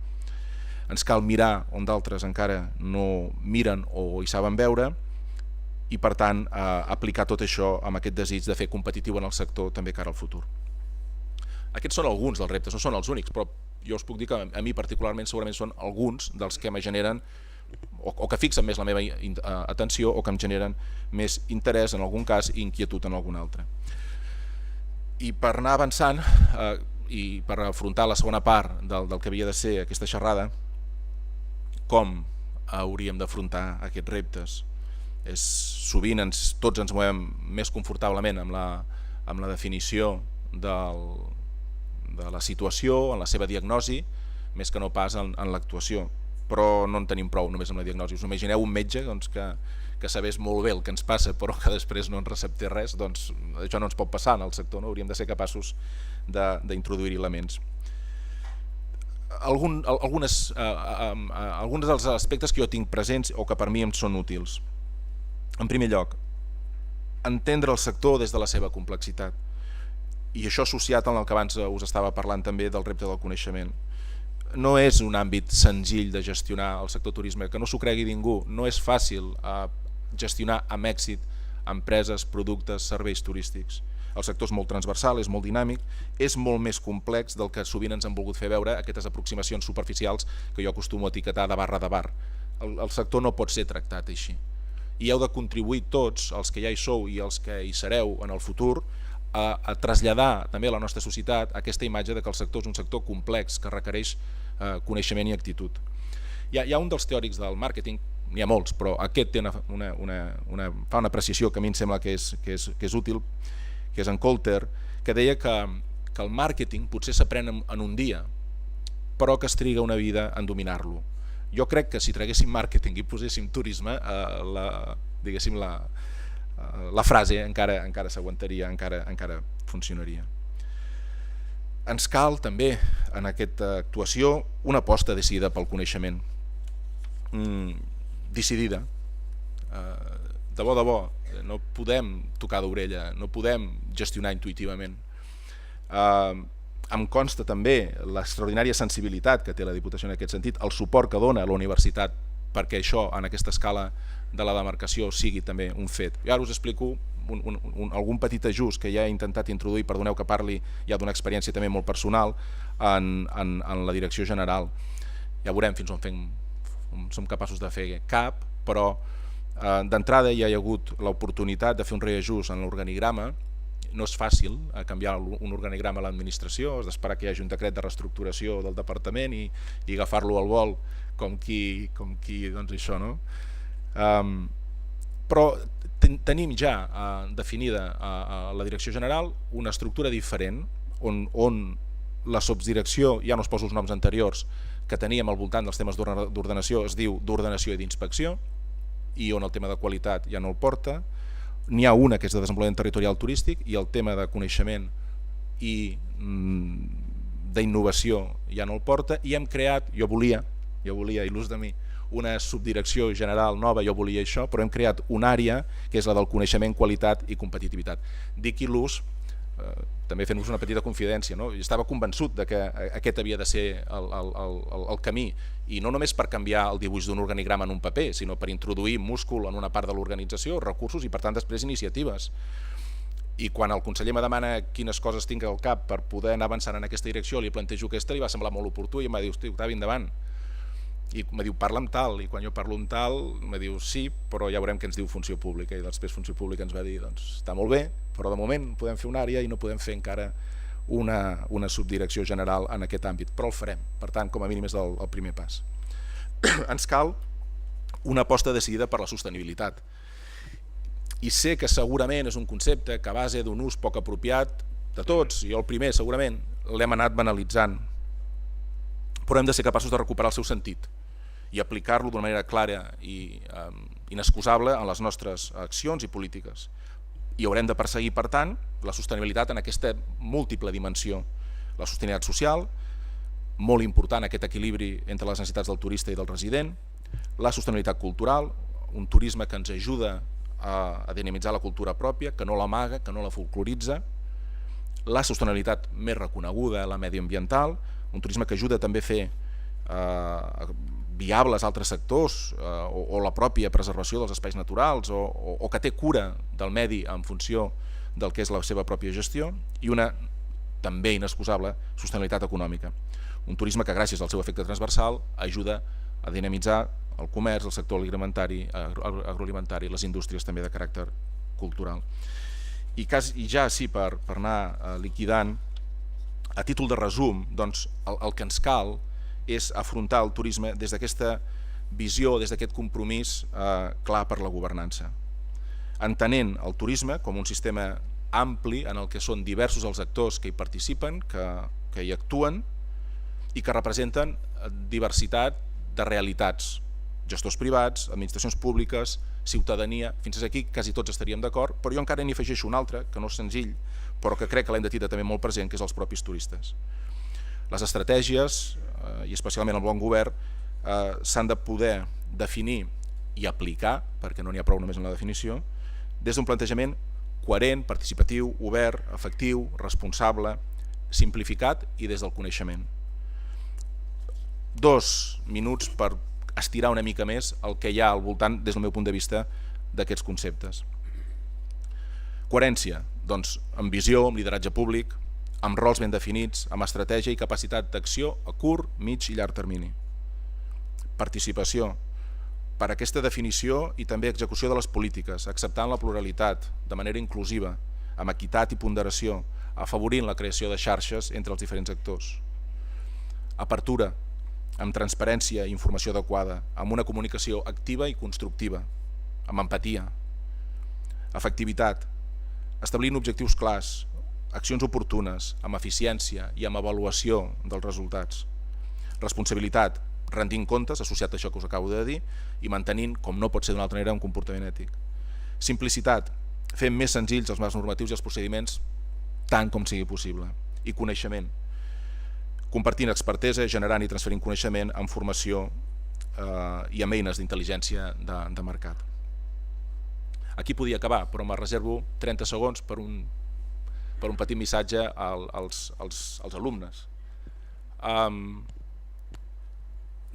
Ens cal mirar on d'altres encara no miren o hi saben veure, i per tant aplicar tot això amb aquest desig de fer competitiu en el sector també cara al futur. Aquests són alguns dels reptes, no són els únics, però jo us puc dir que a mi particularment segurament són alguns dels que me generen o que fixen més la meva atenció o que em generen més interès en algun cas i inquietud en algun altre. I per anar avançant i per afrontar la segona part del que havia de ser aquesta xerrada, com hauríem d'afrontar aquests reptes? Sovint tots ens movem més confortablement amb la definició de la situació, en la seva diagnosi, més que no pas en l'actuació. Però no en tenim prou només amb la diagnosi. Us imagineu un metge que sabés molt bé el que ens passa però que després no ens receptés res, doncs això no ens pot passar en el sector, no? Hauríem de ser capaços d'introduir elements. Alguns dels aspectes que jo tinc presents o que per mi em són útils. En primer lloc, entendre el sector des de la seva complexitat. I això associat amb el que abans us estava parlant també del repte del coneixement. No és un àmbit senzill de gestionar el sector turisme, que no s'ho cregui ningú. No és fàcil gestionar amb èxit empreses, productes, serveis turístics. El sector és molt transversal, és molt dinàmic, és molt més complex del que sovint ens han volgut fer veure aquestes aproximacions superficials que jo acostumo a etiquetar de bar a bar. El sector no pot ser tractat així. I heu de contribuir tots, els que ja hi sou i els que hi sereu en el futur, a traslladar també a la nostra societat aquesta imatge de que el sector és un sector complex que requereix coneixement i actitud. Hi ha un dels teòrics del màrqueting, n'hi ha molts, però aquest té fa una apreciació que a mi em sembla que és útil, que és en Coulter, que deia que el màrqueting potser s'aprèn en un dia, però que es triga una vida en dominar-lo. Jo crec que si traguéssim màrqueting i poséssim turisme, diguéssim la frase encara s'aguantaria, encara funcionaria. Ens cal també en aquesta actuació una aposta decidida pel coneixement, decidida, de bo, no podem tocar d'orella, no podem gestionar intuïtivament. Em consta també l'extraordinària sensibilitat que té la Diputació en aquest sentit, el suport que dona a la universitat perquè això en aquesta escala de la demarcació sigui també un fet. Jo ara us explico algun petit ajust que ja he intentat introduir, perdoneu que parli ja d'una experiència també molt personal en la direcció general. Ja veurem fins on som capaços de fer cap, però d'entrada ja hi ha hagut l'oportunitat de fer un reajust en l'organigrama. No és fàcil canviar un organigrama a l'administració, has d'esperar que hi hagi un decret de reestructuració del departament i agafar-lo al vol com qui doncs això, no? Però tenim ja definida a la direcció general una estructura diferent on la subdirecció, ja no es poso els noms anteriors que teníem al voltant dels temes d'ordenació, es diu d'ordenació i d'inspecció, i on el tema de qualitat ja no el porta. N'hi ha una que és de desenvolupament territorial turístic i el tema de coneixement i d'innovació ja no el porta, i hem creat, jo volia il·lús de mi, una subdirecció general nova, jo volia això, però hem creat una àrea que és la del coneixement, qualitat i competitivitat. Dic il·lús, també fent-vos una petita confidència, no? Estava convençut de que aquest havia de ser el camí, i no només per canviar el dibuix d'un organigrama en un paper, sinó per introduir múscul en una part de l'organització, recursos i per tant després iniciatives. I quan el conseller me demana quines coses tinc al cap per poder anar avançant en aquesta direcció, li plantejo aquesta, li va semblar molt oportú i em va dir, hosti, Octavi, endavant. I em diu, parla amb tal, i quan jo parlo amb tal em diu, sí, però ja veurem què ens diu Funció Pública, i després Funció Pública ens va dir, doncs està molt bé, però de moment podem fer una àrea i no podem fer encara una subdirecció general en aquest àmbit, però el farem, per tant com a mínim és el primer pas. Ens cal una aposta decidida per la sostenibilitat, i sé que segurament és un concepte que a base d'un ús poc apropiat de tots, i jo el primer segurament l'hem anat banalitzant, però hem de ser capaços de recuperar el seu sentit i aplicar-lo d'una manera clara i inexcusable en les nostres accions i polítiques. I haurem de perseguir, per tant, la sostenibilitat en aquesta múltiple dimensió. La sostenibilitat social, molt important aquest equilibri entre les necessitats del turista i del resident, la sostenibilitat cultural, un turisme que ens ajuda a dinamitzar la cultura pròpia, que no l'amaga, que no la folcloritza, la sostenibilitat més reconeguda, la mediambiental, un turisme que ajuda també a fer viables altres sectors o la pròpia preservació dels espais naturals o que té cura del medi en funció del que és la seva pròpia gestió, i una també inexcusable, sostenibilitat econòmica. Un turisme que gràcies al seu efecte transversal ajuda a dinamitzar el comerç, el sector agroalimentari, les indústries també de caràcter cultural. I ja sí, per anar liquidant, a títol de resum, doncs, el que ens cal és afrontar el turisme des d'aquesta visió, des d'aquest compromís clar per la governança, entenent el turisme com un sistema ampli en el que són diversos els actors que hi participen, que hi actuen i que representen diversitat de realitats, gestors privats, administracions públiques, ciutadania. Fins aquí quasi tots estaríem d'acord, però jo encara n'hi afegeixo un altre, que no és senzill, però que crec que l'hem de tindre també molt present, que és els propis turistes. Les estratègies, i especialment el bon govern, s'han de poder definir i aplicar, perquè no n'hi ha prou només en la definició, des d'un plantejament coherent, participatiu, obert, efectiu, responsable, simplificat i des del coneixement. 2 minuts per estirar una mica més el que hi ha al voltant, des del meu punt de vista, d'aquests conceptes. Coherència, doncs, amb visió, amb lideratge públic, amb rols ben definits, amb estratègia i capacitat d'acció a curt, mig i llarg termini. Participació, per aquesta definició i també execució de les polítiques, acceptant la pluralitat de manera inclusiva, amb equitat i ponderació, afavorint la creació de xarxes entre els diferents actors. Apertura, amb transparència i informació adequada, amb una comunicació activa i constructiva, amb empatia. Efectivitat, establint objectius clars, accions oportunes, amb eficiència i amb avaluació dels resultats. Responsabilitat, rendint comptes, associat a això que us acabo de dir, i mantenint, com no pot ser d'una altra manera, un comportament ètic. Simplicitat, fent més senzills els marcs normatius i els procediments tant com sigui possible. I coneixement, compartint expertesa, generant i transferint coneixement amb formació i amb eines d'intel·ligència de mercat. Aquí podia acabar, però me reservo 30 segons per un petit missatge als alumnes.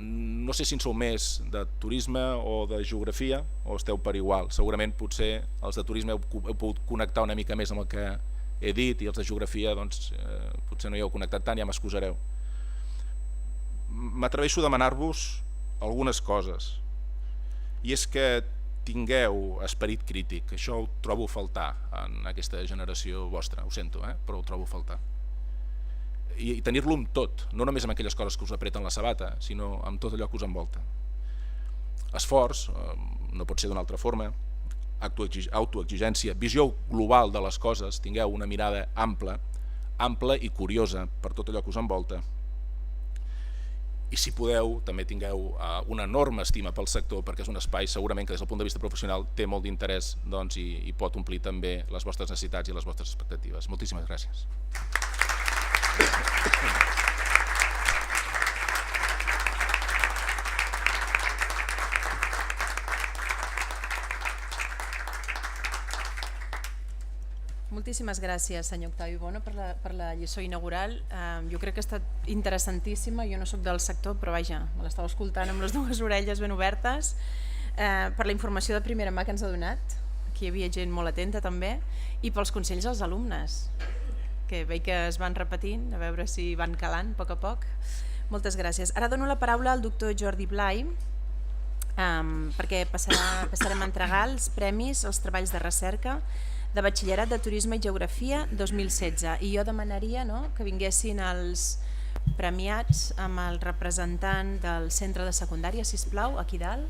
No sé si en sou més de turisme o de geografia o esteu per igual. Segurament potser els de turisme heu pogut connectar una mica més amb el que he dit i els de geografia doncs, potser no hi heu connectat tant, ja m'excusareu. M'atreveixo a demanar-vos algunes coses, i és que tingueu esperit crític. Això ho trobo a faltar en aquesta generació vostra, ho sento, però ho trobo a faltar. I tenir-lo amb tot, no només amb aquelles coses que us apreten la sabata, sinó amb tot allò que us envolta. Esforç, no pot ser d'una altra forma, autoexigència, visió global de les coses, tingueu una mirada ampla i curiosa per tot allò que us envolta. I si podeu, també tingueu una enorme estima pel sector, perquè és un espai segurament que des del punt de vista professional té molt d'interès i pot omplir també les vostres necessitats i les vostres expectatives. Moltíssimes gràcies. Moltíssimes gràcies, senyor Octavi Bono, per la lliçó inaugural. Jo crec que ha estat interessantíssima. Jo no sóc del sector, però vaja, me l'estava escoltant amb les dues orelles ben obertes. Per la informació de primera mà que ens ha donat, aquí hi havia gent molt atenta també, i pels consells als alumnes, que veig que es van repetint, a veure si van calant a poc. Moltes gràcies. Ara dono la paraula al doctor Jordi Blai, perquè passarem a entregar els premis als treballs de recerca de Batxillerat de Turisme i Geografia 2016. I jo demanaria que vinguessin els premiats amb el representant del centre de secundària, sisplau, aquí dalt.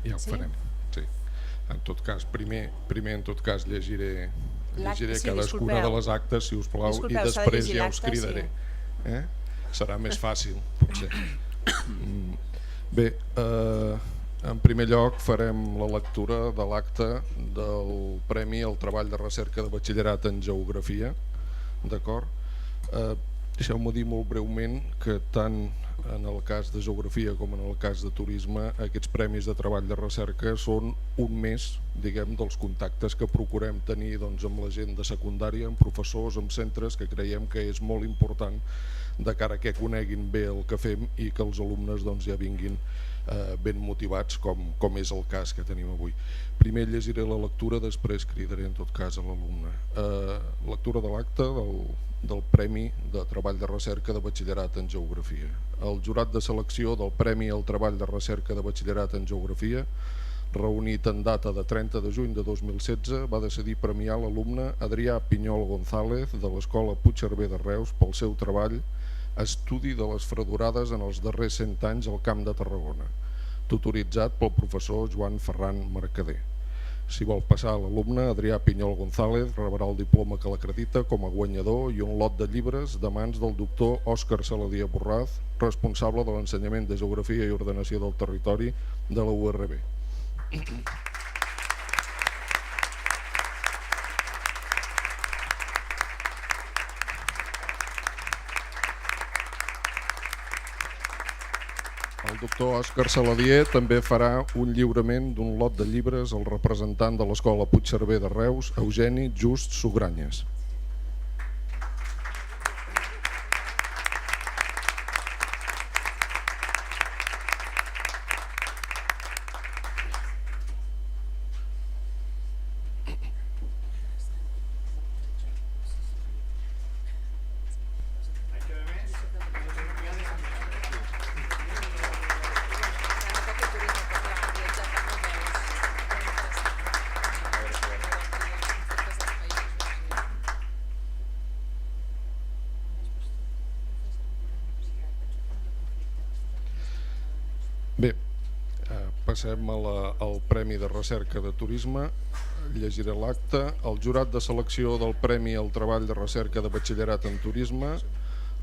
Ja ho farem, sí. En tot cas, primer en tot cas llegiré cadascuna de les actes, si us plau, i després ja us cridaré. Serà més fàcil, potser. Bé, en primer lloc farem la lectura de l'acte del Premi al Treball de Recerca de Batxillerat en Geografia, d'acord? Deixeu-me dir molt breument que tant en el cas de Geografia com en el cas de Turisme aquests premis de treball de recerca són un més, diguem, dels contactes que procurem tenir amb la gent de secundària, amb professors, amb centres, que creiem que és molt important de cara a que coneguin bé el que fem i que els alumnes ja vinguin ben motivats com és el cas que tenim avui. Primer llegiré la lectura, després cridaré en tot cas a l'alumne. Lectura de l'acte del Premi de Treball de Recerca de Batxillerat en Geografia. El jurat de selecció del Premi al Treball de Recerca de Batxillerat en Geografia, reunit en data de 30 de juny de 2016, va decidir premiar l'alumne Adrià Pinyol González de l'Escola Puigcerver de Reus pel seu treball Estudi de les fredorades en els darrers 100 anys al Camp de Tarragona, tutoritzat pel professor Joan Ferran Mercader. Si vol passar, l'alumne Adrià Pinyol González rebrà el diploma que l'acredita com a guanyador i un lot de llibres de mans del doctor Òscar Saladier Borraz, responsable de l'ensenyament de Geografia i Ordenació del Territori de la URB. El doctor Òscar Saladier també farà un lliurament d'un lot de llibres al representant de l'Escola Puigcerver de Reus, Eugeni Just Sugranyes. Bé, passem al Premi de Recerca de Turisme. Llegiré l'acte. El jurat de selecció del Premi al Treball de Recerca de Batxillerat en Turisme,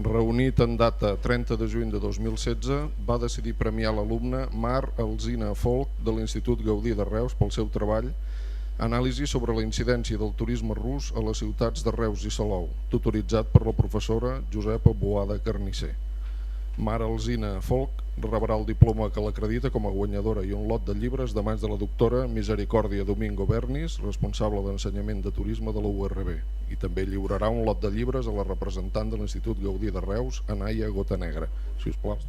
reunit en data 30 de juny de 2016, va decidir premiar l'alumne Mar Alzina Folk de l'Institut Gaudí de Reus pel seu treball Anàlisi sobre la incidència del turisme rus a les ciutats de Reus i Salou, tutoritzat per la professora Josepa Boada Carnisser. Mar Alzina Folk rebrà el diploma que l'acredita com a guanyadora i un lot de llibres de mans de la doctora Misericòrdia Domingo Bernis, responsable d'ensenyament de turisme de la URB, i també lliurarà un lot de llibres a la representant de l'Institut Gaudí de Reus, Anaia Gotanegra. Si us plau.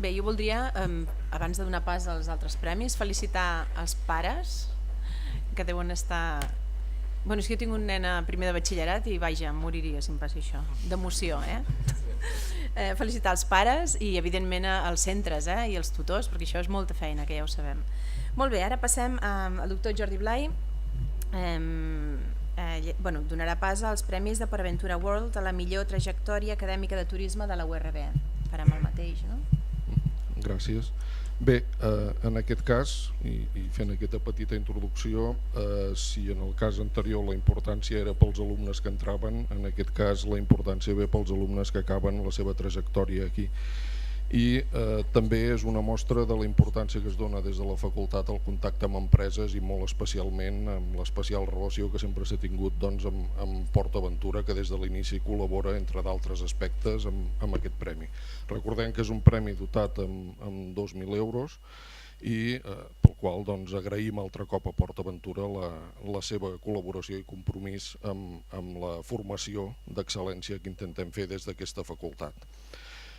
Bé, jo voldria, abans de donar pas als altres premis, felicitar els pares que deuen estar... Bueno, és que jo tinc un nen a primer de batxillerat i vaja, em moriria si em passi això, d'emoció, felicitar els pares i evidentment als centres i als tutors, perquè això és molta feina, que ja ho sabem. Molt bé, ara passem al doctor Jordi Blai, donarà pas als Premis de PortAventura World a la millor trajectòria acadèmica de turisme de la URB. Farem el mateix, no? Gràcies. Bé, en aquest cas, i fent aquesta petita introducció, si en el cas anterior la importància era pels alumnes que entraven, en aquest cas la importància ve pels alumnes que acaben la seva trajectòria aquí. I també és una mostra de la importància que es dona des de la facultat al contacte amb empreses i molt especialment amb l'especial relació que sempre s'ha tingut amb PortAventura, que des de l'inici col·labora, entre d'altres aspectes, amb aquest premi. Recordem que és un premi dotat amb 2.000 euros i pel qual agraïm altre cop a PortAventura la seva col·laboració i compromís amb la formació d'excel·lència que intentem fer des d'aquesta facultat.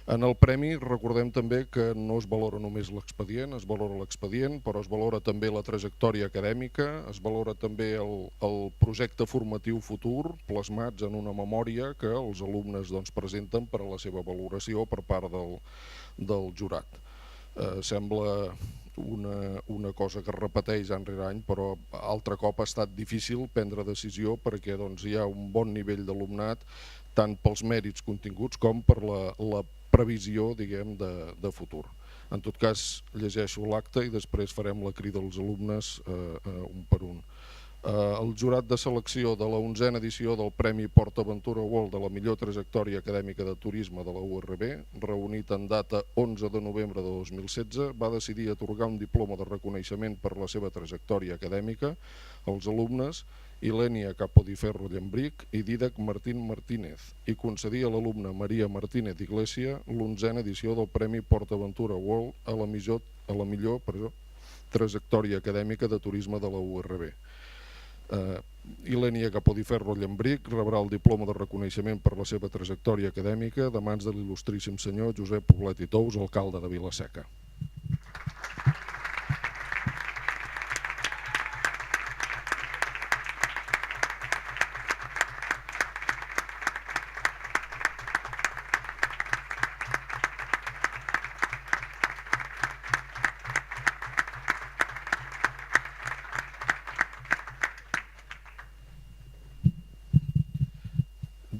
En el premi recordem també que no es valora només l'expedient, es valora l'expedient, però es valora també la trajectòria acadèmica, es valora també el projecte formatiu futur plasmats en una memòria que els alumnes presenten per a la seva valoració per part del jurat. Sembla una cosa que es repeteix any rere any, però altre cop ha estat difícil prendre decisió perquè hi ha un bon nivell d'alumnat tant pels mèrits continguts com per la previsió, diguem, de futur. En tot cas, llegeixo l'acte i després farem la crida als alumnes un per un. El jurat de selecció de la 11a edició del Premi PortAventura World de la millor trajectòria acadèmica de turisme de la URB, reunit en data 11 de novembre de 2016, va decidir atorgar un diploma de reconeixement per la seva trajectòria acadèmica als alumnes Ilenia Capodiferro Llambric i Dídac Martín Martínez i concedir a l'alumna Maria Martínez Iglesia l'11a edició del Premi PortAventura World a la millor trajectòria acadèmica de turisme de la URB. Ilenia Capodiferro Llambric rebrà el diploma de reconeixement per la seva trajectòria acadèmica de mans de l'il·lustríssim senyor Josep Poblet i Tous, alcalde de Vila-seca.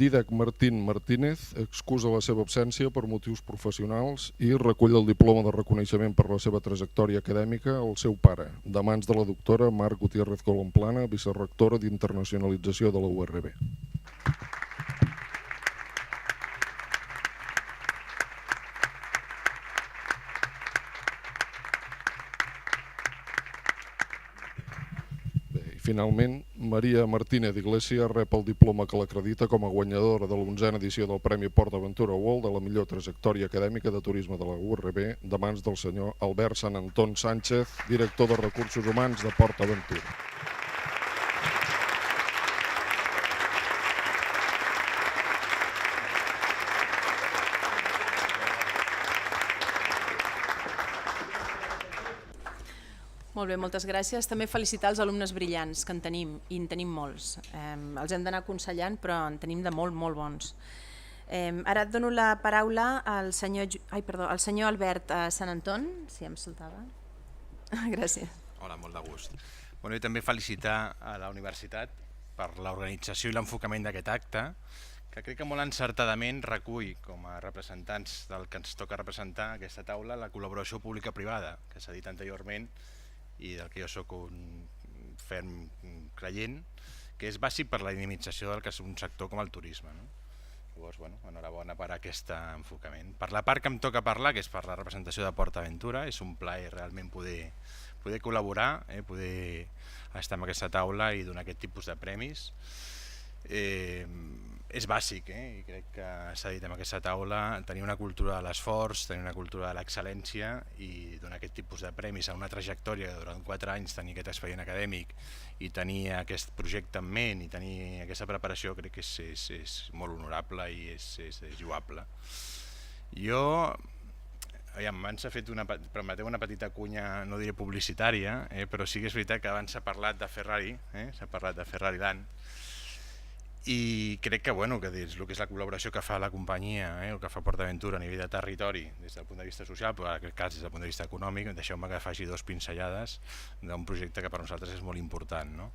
Dídac Martín Martínez excusa la seva absència per motius professionals i recull el diploma de reconeixement per la seva trajectòria acadèmica al seu pare, de mans de la doctora Mar Gutiérrez Colomplana, vicerectora d'Internacionalització de la URB. Finalment, Maria Martínez Iglesia rep el diploma que l'acredita com a guanyadora de l'11a edició del Premi PortAventura World de la millor trajectòria acadèmica de turisme de la URB de mans del senyor Albert Sant Antón Sánchez, director de Recursos Humans de PortAventura. Molt bé, moltes gràcies. També felicitar els alumnes brillants, que en tenim, i en tenim molts. Els hem d'anar aconsellant, però en tenim de molt, molt bons. Ara et dono la paraula al senyor Albert Sant Antón, si em saltava. Gràcies. Hola, molt de gust. I també felicitar a la universitat per l'organització i l'enfocament d'aquest acte, que crec que molt encertadament recull, com a representants del que ens toca representar aquesta taula, la col·laboració pública-privada, que s'ha dit anteriorment, i del que jo sóc un ferm creient, que és bàsic per la dinamització del que és un sector com el turisme. Llavors, enhorabona per aquest enfocament. Per la part que em toca parlar, que és per la representació de PortAventura, és un plaer realment poder col·laborar, poder estar en aquesta taula i donar aquest tipus de premis. És bàsic, i crec que s'ha dit en aquesta taula, tenir una cultura de l'esforç, tenir una cultura de l'excel·lència i donar aquest tipus de premis a una trajectòria que durant 4 anys tenir aquest expedient acadèmic i tenir aquest projecte en ment i tenir aquesta preparació crec que és molt honorable i és lloable. Jo, abans s'ha fet permeteu una petita cunya, no diré publicitària, però sí que és veritat que abans s'ha parlat de Ferrari, s'ha parlat de Ferrari Land, i crec que dins el que és la col·laboració que fa la companyia o que fa PortAventura a nivell de territori des del punt de vista social, però en aquest cas des del punt de vista econòmic, deixeu-me que faci 2 pinzellades d'un projecte que per nosaltres és molt important.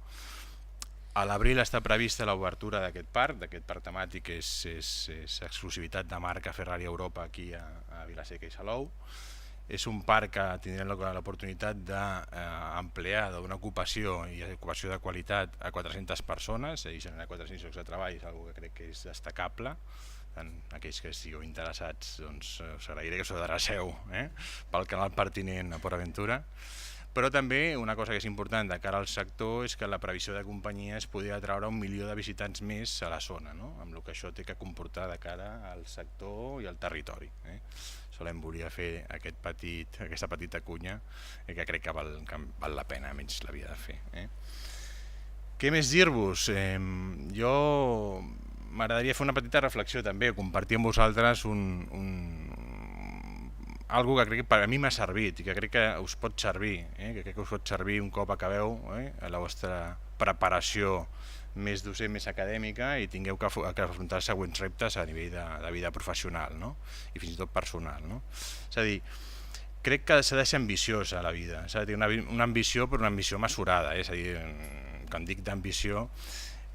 A l'abril està prevista l'obertura d'aquest parc temàtic que és exclusivitat de marca Ferrari Europa aquí a Vila-seca i Salou. És un parc que tindrem l'oportunitat d'ampliar, de donar ocupació i ocupació de qualitat a 400 persones i generar 400 llocs de treball, és una cosa que crec que és destacable. Aquells que estigueu interessats, us agrairé que us adreceu pel canal pertinent a PortAventura. Però també una cosa que és important de cara al sector és que la previsió de companyia és poder atraure 1 milió de visitants més a la zona, amb el que això té que comportar de cara al sector i al territori. Solem volia fer aquesta petita cunya que crec que val la pena, almenys l'havia de fer. Què més dir-vos? Jo m'agradaria fer una petita reflexió també, compartir amb vosaltres algo que crec que per a mi m'ha servit i que crec que us pot servir, un cop acabeu la vostra preparació més docent, més acadèmica i tingueu que afrontar els següents reptes a nivell de vida professional i fins i tot personal. És a dir, crec que s'ha de ser ambiciós a la vida, s'ha de tenir una ambició, però una ambició mesurada, és a dir, quan dic d'ambició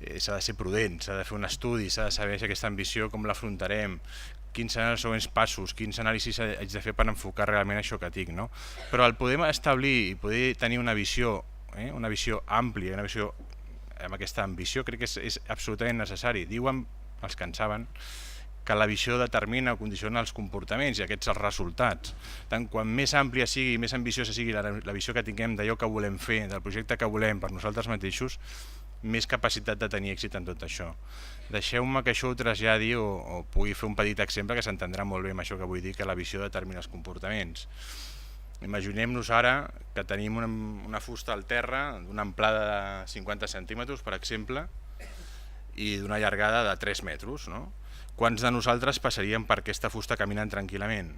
s'ha de ser prudent, s'ha de fer un estudi, s'ha de saber si aquesta ambició com l'afrontarem, quins seran els següents passos, quins anàlisis haig de fer per enfocar realment això que tinc, no? Però el poder establir i poder tenir una visió àmplia, una visió amb aquesta ambició, crec que és absolutament necessari. Diuen els que en saben que la visió determina o condiciona els comportaments i aquests els resultats. Tant quan més àmplia sigui, més ambiciosa sigui la visió que tinguem d'allò que volem fer, del projecte que volem per nosaltres mateixos, més capacitat de tenir èxit en tot això. Deixeu-me que això ho traslladi o pugui fer un petit exemple que s'entendrà molt bé amb això que vull dir, que la visió determina els comportaments. Imaginem-nos ara que tenim una fusta al terra d'una amplada de 50 centímetres, per exemple, i d'una llargada de 3 metres, no? Quants de nosaltres passaríem per aquesta fusta caminant tranquil·lament?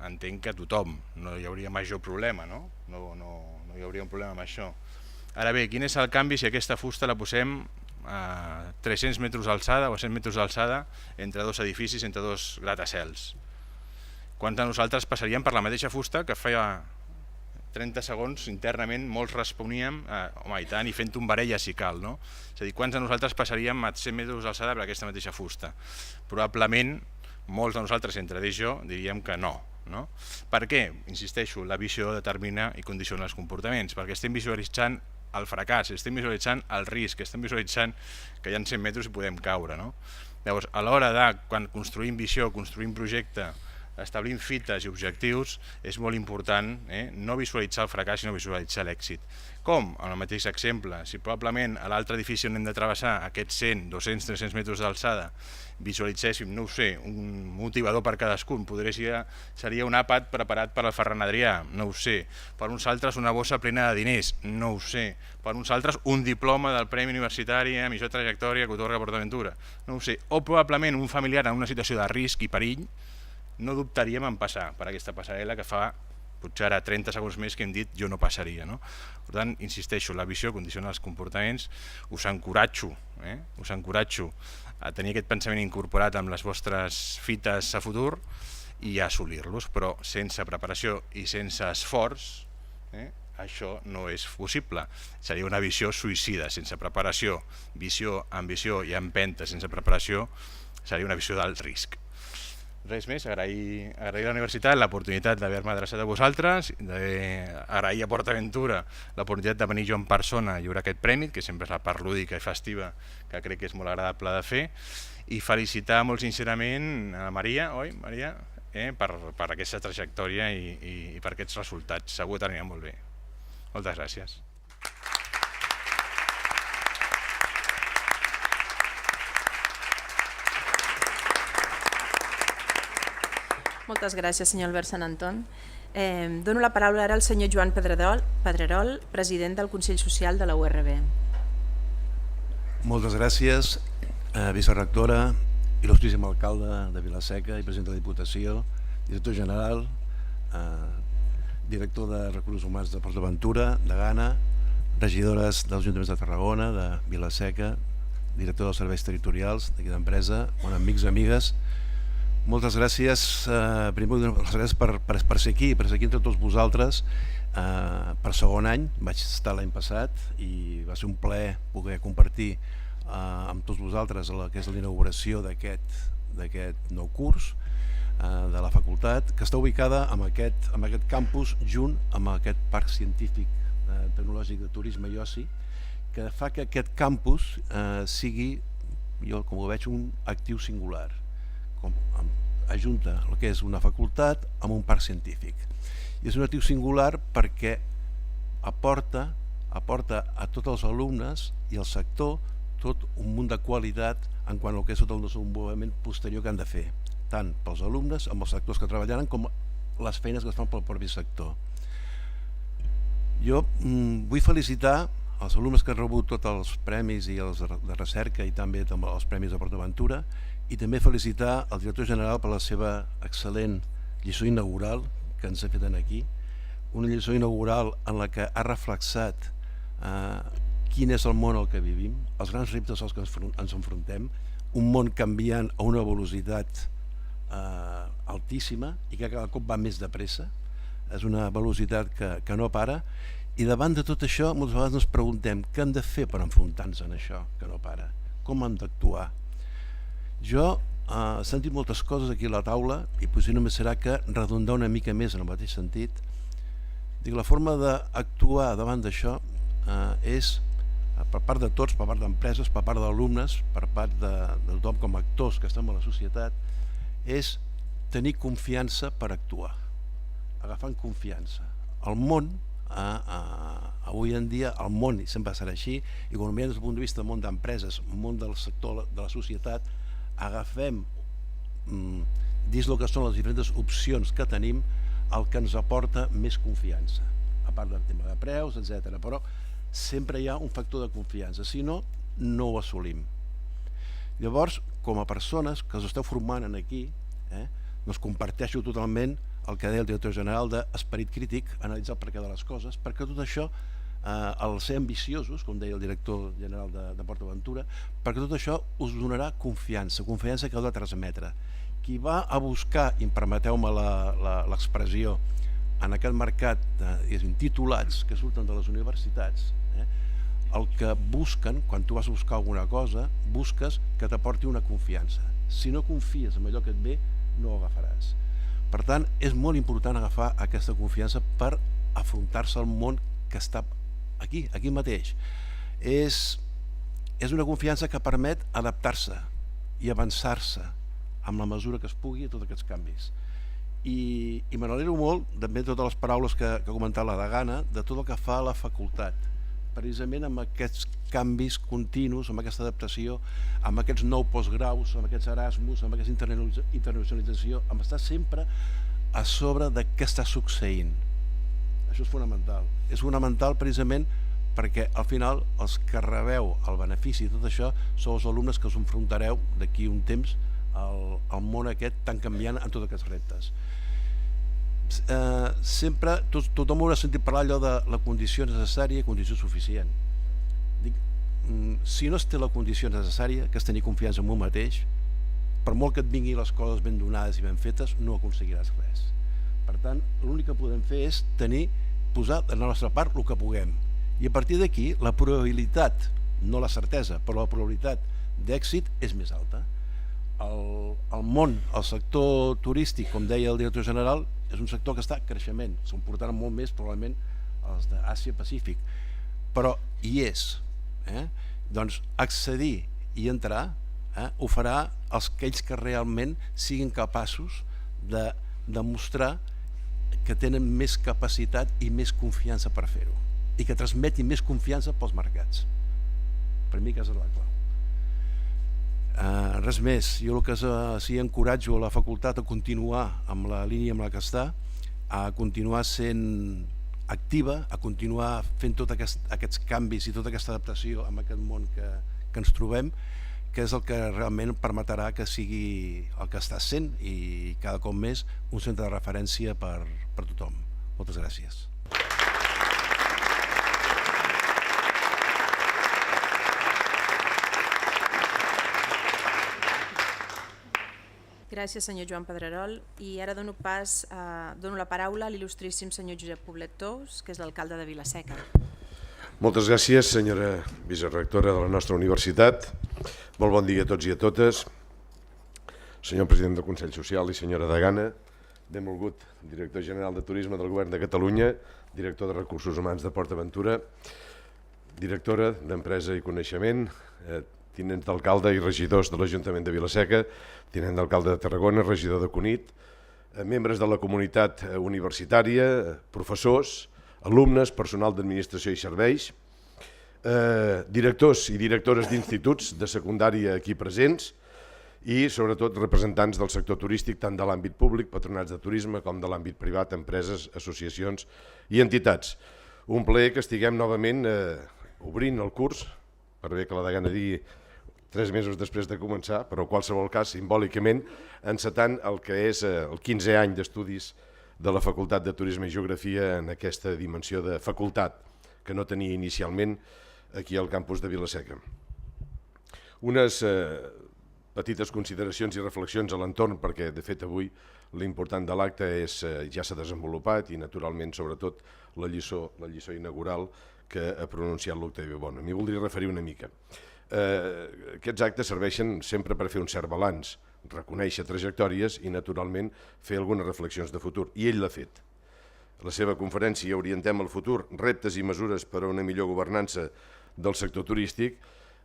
Entenc que tothom, no hi hauria major problema, no? No hi hauria un problema amb això. Ara bé, quin és el canvi si aquesta fusta la posem a 300 metres d'alçada o a 100 metres d'alçada entre dos edificis, entre dos gratacels? Quants de nosaltres passaríem per la mateixa fusta que feia 30 segons internament molts responíem home i tant, i fent un varella si cal, no? És a dir, quants de nosaltres passaríem a 100 metres d'alçada per aquesta mateixa fusta? Probablement molts de nosaltres, entre ells jo, diríem que no. Per què? Insisteixo, la visió determina i condiciona els comportaments, perquè estem visualitzant el fracàs, estem visualitzant el risc, estem visualitzant que hi ha 100 metres i podem caure. Llavors, a l'hora de, quan construïm visió, construïm projecte, establint fites i objectius, és molt important no visualitzar el fracàs, sinó visualitzar l'èxit. Com? En el mateix exemple, si probablement a l'altre edifici on hem de travessar aquests 100, 200, 300 metres d'alçada visualitzéssim, no ho sé, un motivador per cadascun, seria un àpat preparat per al Ferran Adrià, no ho sé, per uns altres una bossa plena de diners, no ho sé, per uns altres un diploma del Premi Universitari a millor trajectòria que atorga PortAventura, no ho sé, o probablement un familiar en una situació de risc i perill, no dubtaríem en passar per aquesta passarel·la que fa potser ara 30 segons més que hem dit jo no passaria. Per tant, insisteixo, la visió condiciona els comportaments, us encoratjo a tenir aquest pensament incorporat amb les vostres fites a futur i a assolir-los, però sense preparació i sense esforç això no és possible. Seria una visió suïcida, sense preparació, visió, ambició i empenta sense preparació, seria una visió del risc. Res més, agrair a la universitat l'oportunitat d'haver-me adreçat a vosaltres, agrair a PortAventura l'oportunitat de venir jo en persona a lliurar aquest premi, que sempre és la part lúdica i festiva que crec que és molt agradable de fer, i felicitar molt sincerament a Maria, oi Maria, per aquesta trajectòria i per aquests resultats. Segur que t'anirà molt bé. Moltes gràcies. Moltes gràcies, senyor Albert Sant Anton. Dono la paraula ara al senyor Joan Pedrerol, president del Consell Social de la URB. Moltes gràcies, vicerectora, il·lustríssim alcalde de Vila-seca i president de la Diputació, director general, director de Recursos Humans de PortAventura, de Ghana, regidores dels Ajuntaments de Tarragona, de Vila-seca, director dels serveis territorials d'aquí d'empresa, amics i amigues. Moltes gràcies, primer les gràcies per ser aquí, per ser aquí entre tots vosaltres. Per segon any, vaig estar l'any passat i va ser un plaer poder compartir amb tots vosaltres el que és l'inauguració d'aquest nou curs de la facultat, que està ubicada en aquest campus junt amb aquest parc científic tecnològic de turisme i oci, que fa que aquest campus sigui, jo com ho veig, un actiu singular. Ajunta el que és una facultat amb un parc científic. I és un actiu singular perquè aporta a tots els alumnes i al sector tot un munt de qualitat en quant al que és tot el desenvolupament posterior que han de fer, tant pels alumnes, amb els sectors que treballaran, com les feines que es fan pel propi sector. Jo vull felicitar els alumnes que han rebut tots els premis i els de recerca i també els premis de PortAventura, i també felicitar el director general per la seva excel·lent lliçó inaugural que ens ha fet aquí, una lliçó inaugural en la que ha reflexat quin és el món al que vivim, els grans reptes als que ens enfrontem, un món canviant a una velocitat altíssima i que cada cop va més de pressa, és una velocitat que no para, i davant de tot això moltes vegades ens preguntem què hem de fer per enfrontar-nos en això que no para, com hem d'actuar. Jo he sentit moltes coses aquí a la taula i potser només serà que redundar una mica més en el mateix sentit. Dic, la forma d'actuar davant d'això és per part de tots, per part d'empreses, per part d'alumnes, per part de tothom com a actors que estem a la societat, és tenir confiança per actuar, agafant confiança. El món, avui en dia, el món sempre serà així, i quan ho mirem des del punt de vista del món d'empreses, món del sector de la societat, agafem dins el que són les diferents opcions que tenim el que ens aporta més confiança, a part del tema de preus, etc. Però sempre hi ha un factor de confiança, si no, no ho assolim. Llavors, com a persones que us esteu formant aquí, doncs comparteixo totalment el que deia el director general d'esperit crític, analitzar el perquè de les coses, perquè tot això, al ser ambiciosos, com deia el director general de PortAventura, perquè tot això us donarà confiança, confiança que heu de transmetre. Qui va a buscar, i permeteu-me l'expressió, en aquest mercat titulats que surten de les universitats, el que busquen, quan tu vas a buscar alguna cosa, busques que t'aporti una confiança. Si no confies en allò que et ve, no ho agafaràs. Per tant, és molt important agafar aquesta confiança per afrontar-se al món que està aquí mateix. És una confiança que permet adaptar-se i avançar-se amb la mesura que es pugui a tots aquests canvis. I me n'alegro molt, també totes les paraules que ha comentat la Degana, de tot el que fa la facultat, precisament amb aquests canvis continus, amb aquesta adaptació, amb aquests nous postgraus, amb aquests Erasmus, amb aquesta internacionalització, amb estar sempre a sobre de què està succeint. Això és fonamental. És fonamental precisament perquè al final els que rebeu el benefici de tot això sou els alumnes que us enfrontareu d'aquí un temps al món aquest tan canviant en tots aquests reptes. Sempre tothom haurà sentit parlar allò de la condició necessària i condició suficient. Dic, si no es té la condició necessària, que és tenir confiança en un mateix, per molt que et vinguin les coses ben donades i ben fetes, no aconseguiràs res. Per tant, l'únic que podem fer és posar de la nostra part el que puguem. I a partir d'aquí, la probabilitat, no la certesa, però la probabilitat d'èxit és més alta. El món, el sector turístic, com deia el director general, és un sector que està en creixement. Se'n portaran molt més, probablement, els d'Àsia-Pacífic. Però hi és. Doncs accedir i entrar ho farà aquells que realment siguin capaços de demostrar que tenen més capacitat i més confiança per fer-ho i que transmetin més confiança pels mercats. Per mi aquesta és la clau. Res més, jo el que sí encoratjo a la facultat a continuar amb la línia amb la que està, a continuar sent activa, a continuar fent tots aquests canvis i tota aquesta adaptació amb aquest món que ens trobem, que és el que realment permetrà que sigui el que està sent i cada cop més un centre de referència per tothom. Moltes gràcies. Gràcies, senyor Joan Pedrerol. I ara dono la paraula a l'il·lustríssim senyor Josep Poblet Tous, que és l'alcalde de Vila-seca. Moltes gràcies, senyora vicerectora de la nostra universitat. Molt bon dia a tots i a totes. Senyor president del Consell Social i senyora Degana, benvolgut director general de Turisme del Govern de Catalunya, director de Recursos Humans de PortAventura, directora d'Empresa i Coneixement, tinents d'alcalde i regidors de l'Ajuntament de Vila-seca, tinent d'alcalde de Tarragona, regidor de Cunit, membres de la comunitat universitària, professors, alumnes, personal d'administració i serveis, directors i directores d'instituts de secundària aquí presents i sobretot representants del sector turístic tant de l'àmbit públic, patronats de turisme, com de l'àmbit privat, empreses, associacions i entitats. Un plaer que estiguem novament obrint el curs, per bé que la Degana digui 3 mesos després de començar, però en qualsevol cas, simbòlicament, encetant el que és el 15è any d'estudis de la Facultat de Turisme i Geografia en aquesta dimensió de facultat que no tenia inicialment aquí al campus de Vila-seca. Unes petites consideracions i reflexions a l'entorn, perquè de fet avui l'important de l'acte ja s'ha desenvolupat i naturalment sobretot la lliçó inaugural que ha pronunciat l'Octavi Bono. M'hi voldria referir una mica. Aquests actes serveixen sempre per fer un cert balanç, reconèixer trajectòries i naturalment fer algunes reflexions de futur, i ell l'ha fet. La seva conferència Orientem el futur, reptes i mesures per a una millor governança del sector turístic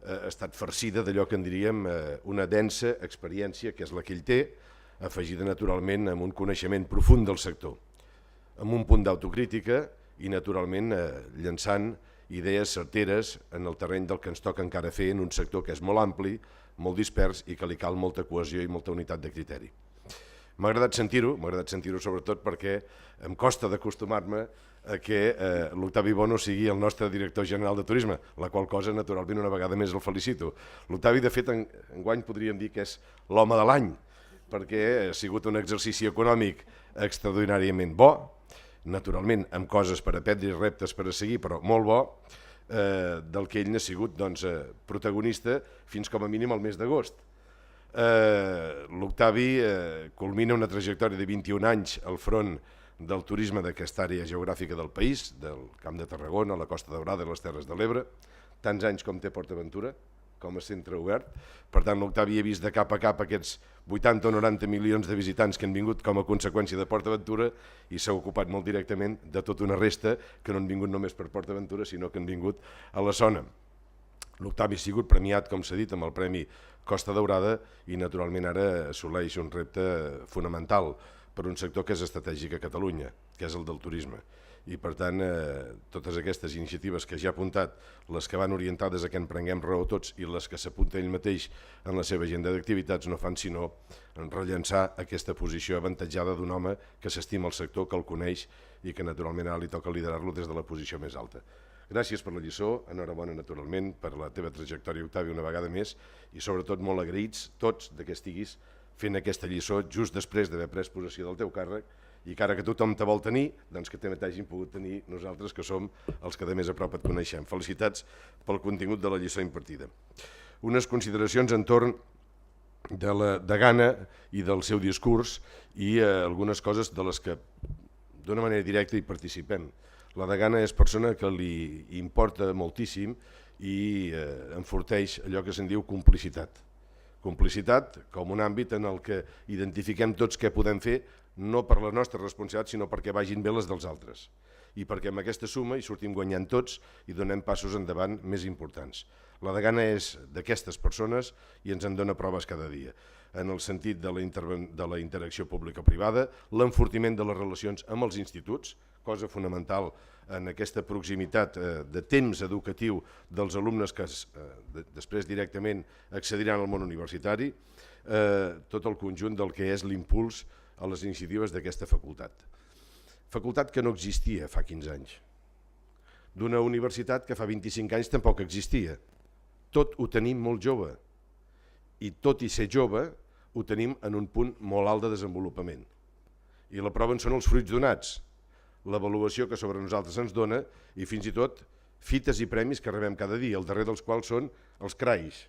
ha estat farcida d'allò que en diríem una densa experiència, que és la que ell té, afegida naturalment amb un coneixement profund del sector, amb un punt d'autocrítica i naturalment llançant idees certeres en el terreny del que ens toca encara fer en un sector que és molt ampli, molt dispers i que li cal molta cohesió i molta unitat de criteri. M'ha agradat sentir-ho sobretot perquè em costa d'acostumar-me a que l'Octavi Bono sigui el nostre director general de turisme, la qual cosa naturalment una vegada més el felicito. L'Octavi de fet enguany podríem dir que és l'home de l'any, perquè ha sigut un exercici econòmic extraordinàriament bo, naturalment amb coses per aprendre i reptes per a seguir, però molt bo, del que ell n'ha sigut protagonista fins com a mínim al mes d'agost. L'Octavi culmina una trajectòria de 21 anys al front del turisme d'aquesta àrea geogràfica del país, del Camp de Tarragona, la Costa Daurada i les Terres de l'Ebre, tants anys com té PortAventura, com a centre obert. Per tant, l'Octavi ha vist de cap a cap aquests 80 o 90 milions de visitants que han vingut com a conseqüència de PortAventura i s'ha ocupat molt directament de tota una resta que no han vingut només per PortAventura, sinó que han vingut a la zona. L'Octavi ha sigut premiat, com s'ha dit, amb el Premi Costa Daurada i naturalment ara assoleix un repte fonamental per un sector que és estratègic a Catalunya, que és el del turisme. I per tant, totes aquestes iniciatives que ja ha apuntat, les que van orientades a que en prenguem raó tots i les que s'apunta ell mateix en la seva agenda d'activitats no fan sinó rellençar aquesta posició avantatjada d'un home que s'estima el sector, que el coneix i que naturalment ara li toca liderar-lo des de la posició més alta. Gràcies per la lliçó, enhorabona naturalment per la teva trajectòria, Octavi, una vegada més, i sobretot molt agraïts tots que estiguis fent aquesta lliçó just després d'haver pres possessió del teu càrrec i que ara que tothom te vol tenir, doncs que també t'hàgim pogut tenir nosaltres que som els que de més a prop et coneixem. Felicitats pel contingut de la lliçó impartida. Unes consideracions entorn de la degana i del seu discurs i algunes coses de les que d'una manera directa hi participem. La degana és persona que li importa moltíssim i enforteix allò que se'n diu complicitat. Complicitat com un àmbit en el que identifiquem tots què podem fer, no per la nostra responsabilitat, sinó perquè vagin bé les dels altres. I perquè amb aquesta suma hi sortim guanyant tots i donem passos endavant més importants. La degana és d'aquestes persones i ens en dona proves cada dia, en el sentit de la interacció pública-privada, l'enfortiment de les relacions amb els instituts, cosa fonamental en aquesta proximitat de temps educatiu dels alumnes que després directament accediran al món universitari, tot el conjunt del que és l'impuls a les iniciatives d'aquesta facultat. Facultat que no existia fa 15 anys, d'una universitat que fa 25 anys tampoc existia. Tot ho tenim molt jove i tot i ser jove ho tenim en un punt molt alt de desenvolupament. I la prova en són els fruits donats, l'avaluació que sobre nosaltres ens dona i fins i tot fites i premis que rebem cada dia, el darrer dels quals són els CRAIs.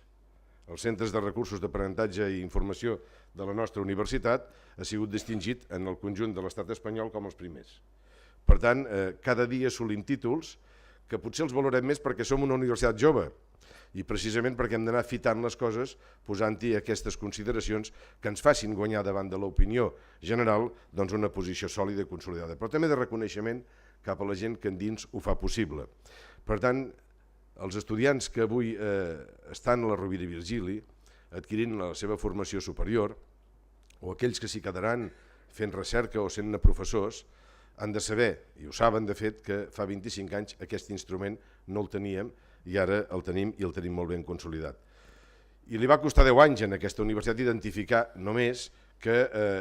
Els Centres de Recursos d'Aprenentatge i Informació de la nostra universitat ha sigut distingit en el conjunt de l'estat espanyol com els primers. Per tant, cada dia assolim títols que potser els valorem més perquè som una universitat jove i precisament perquè hem d'anar fitant les coses posant-hi aquestes consideracions que ens facin guanyar davant de l'opinió general doncs una posició sòlida i consolidada, però també de reconeixement cap a la gent que endins ho fa possible. Per tant, els estudiants que avui estan a la Rovira i Virgili adquirint la seva formació superior o aquells que s'hi quedaran fent recerca o sent professors han de saber, i ho saben de fet, que fa 25 anys aquest instrument no el teníem i ara el tenim i el tenim molt ben consolidat. I li va costar 10 anys en aquesta universitat identificar només que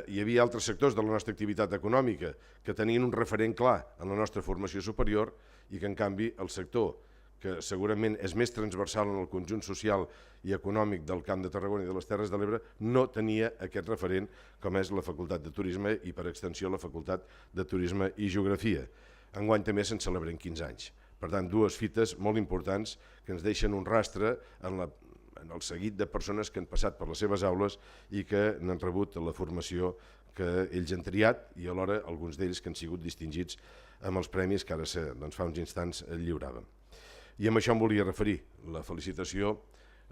hi havia altres sectors de la nostra activitat econòmica que tenien un referent clar en la nostra formació superior i que en canvi el sector, que segurament és més transversal en el conjunt social i econòmic del Camp de Tarragona i de les Terres de l'Ebre, no tenia aquest referent com és la Facultat de Turisme i per extensió la Facultat de Turisme i Geografia. Enguany també se'n celebren 15 anys. Per tant, dues fites molt importants que ens deixen un rastre en en el seguit de persones que han passat per les seves aules i que n'han rebut la formació que ells han triat i alhora alguns d'ells que han sigut distingits amb els premis que ara fa uns instants lliuràvem. I amb això em volia referir, la felicitació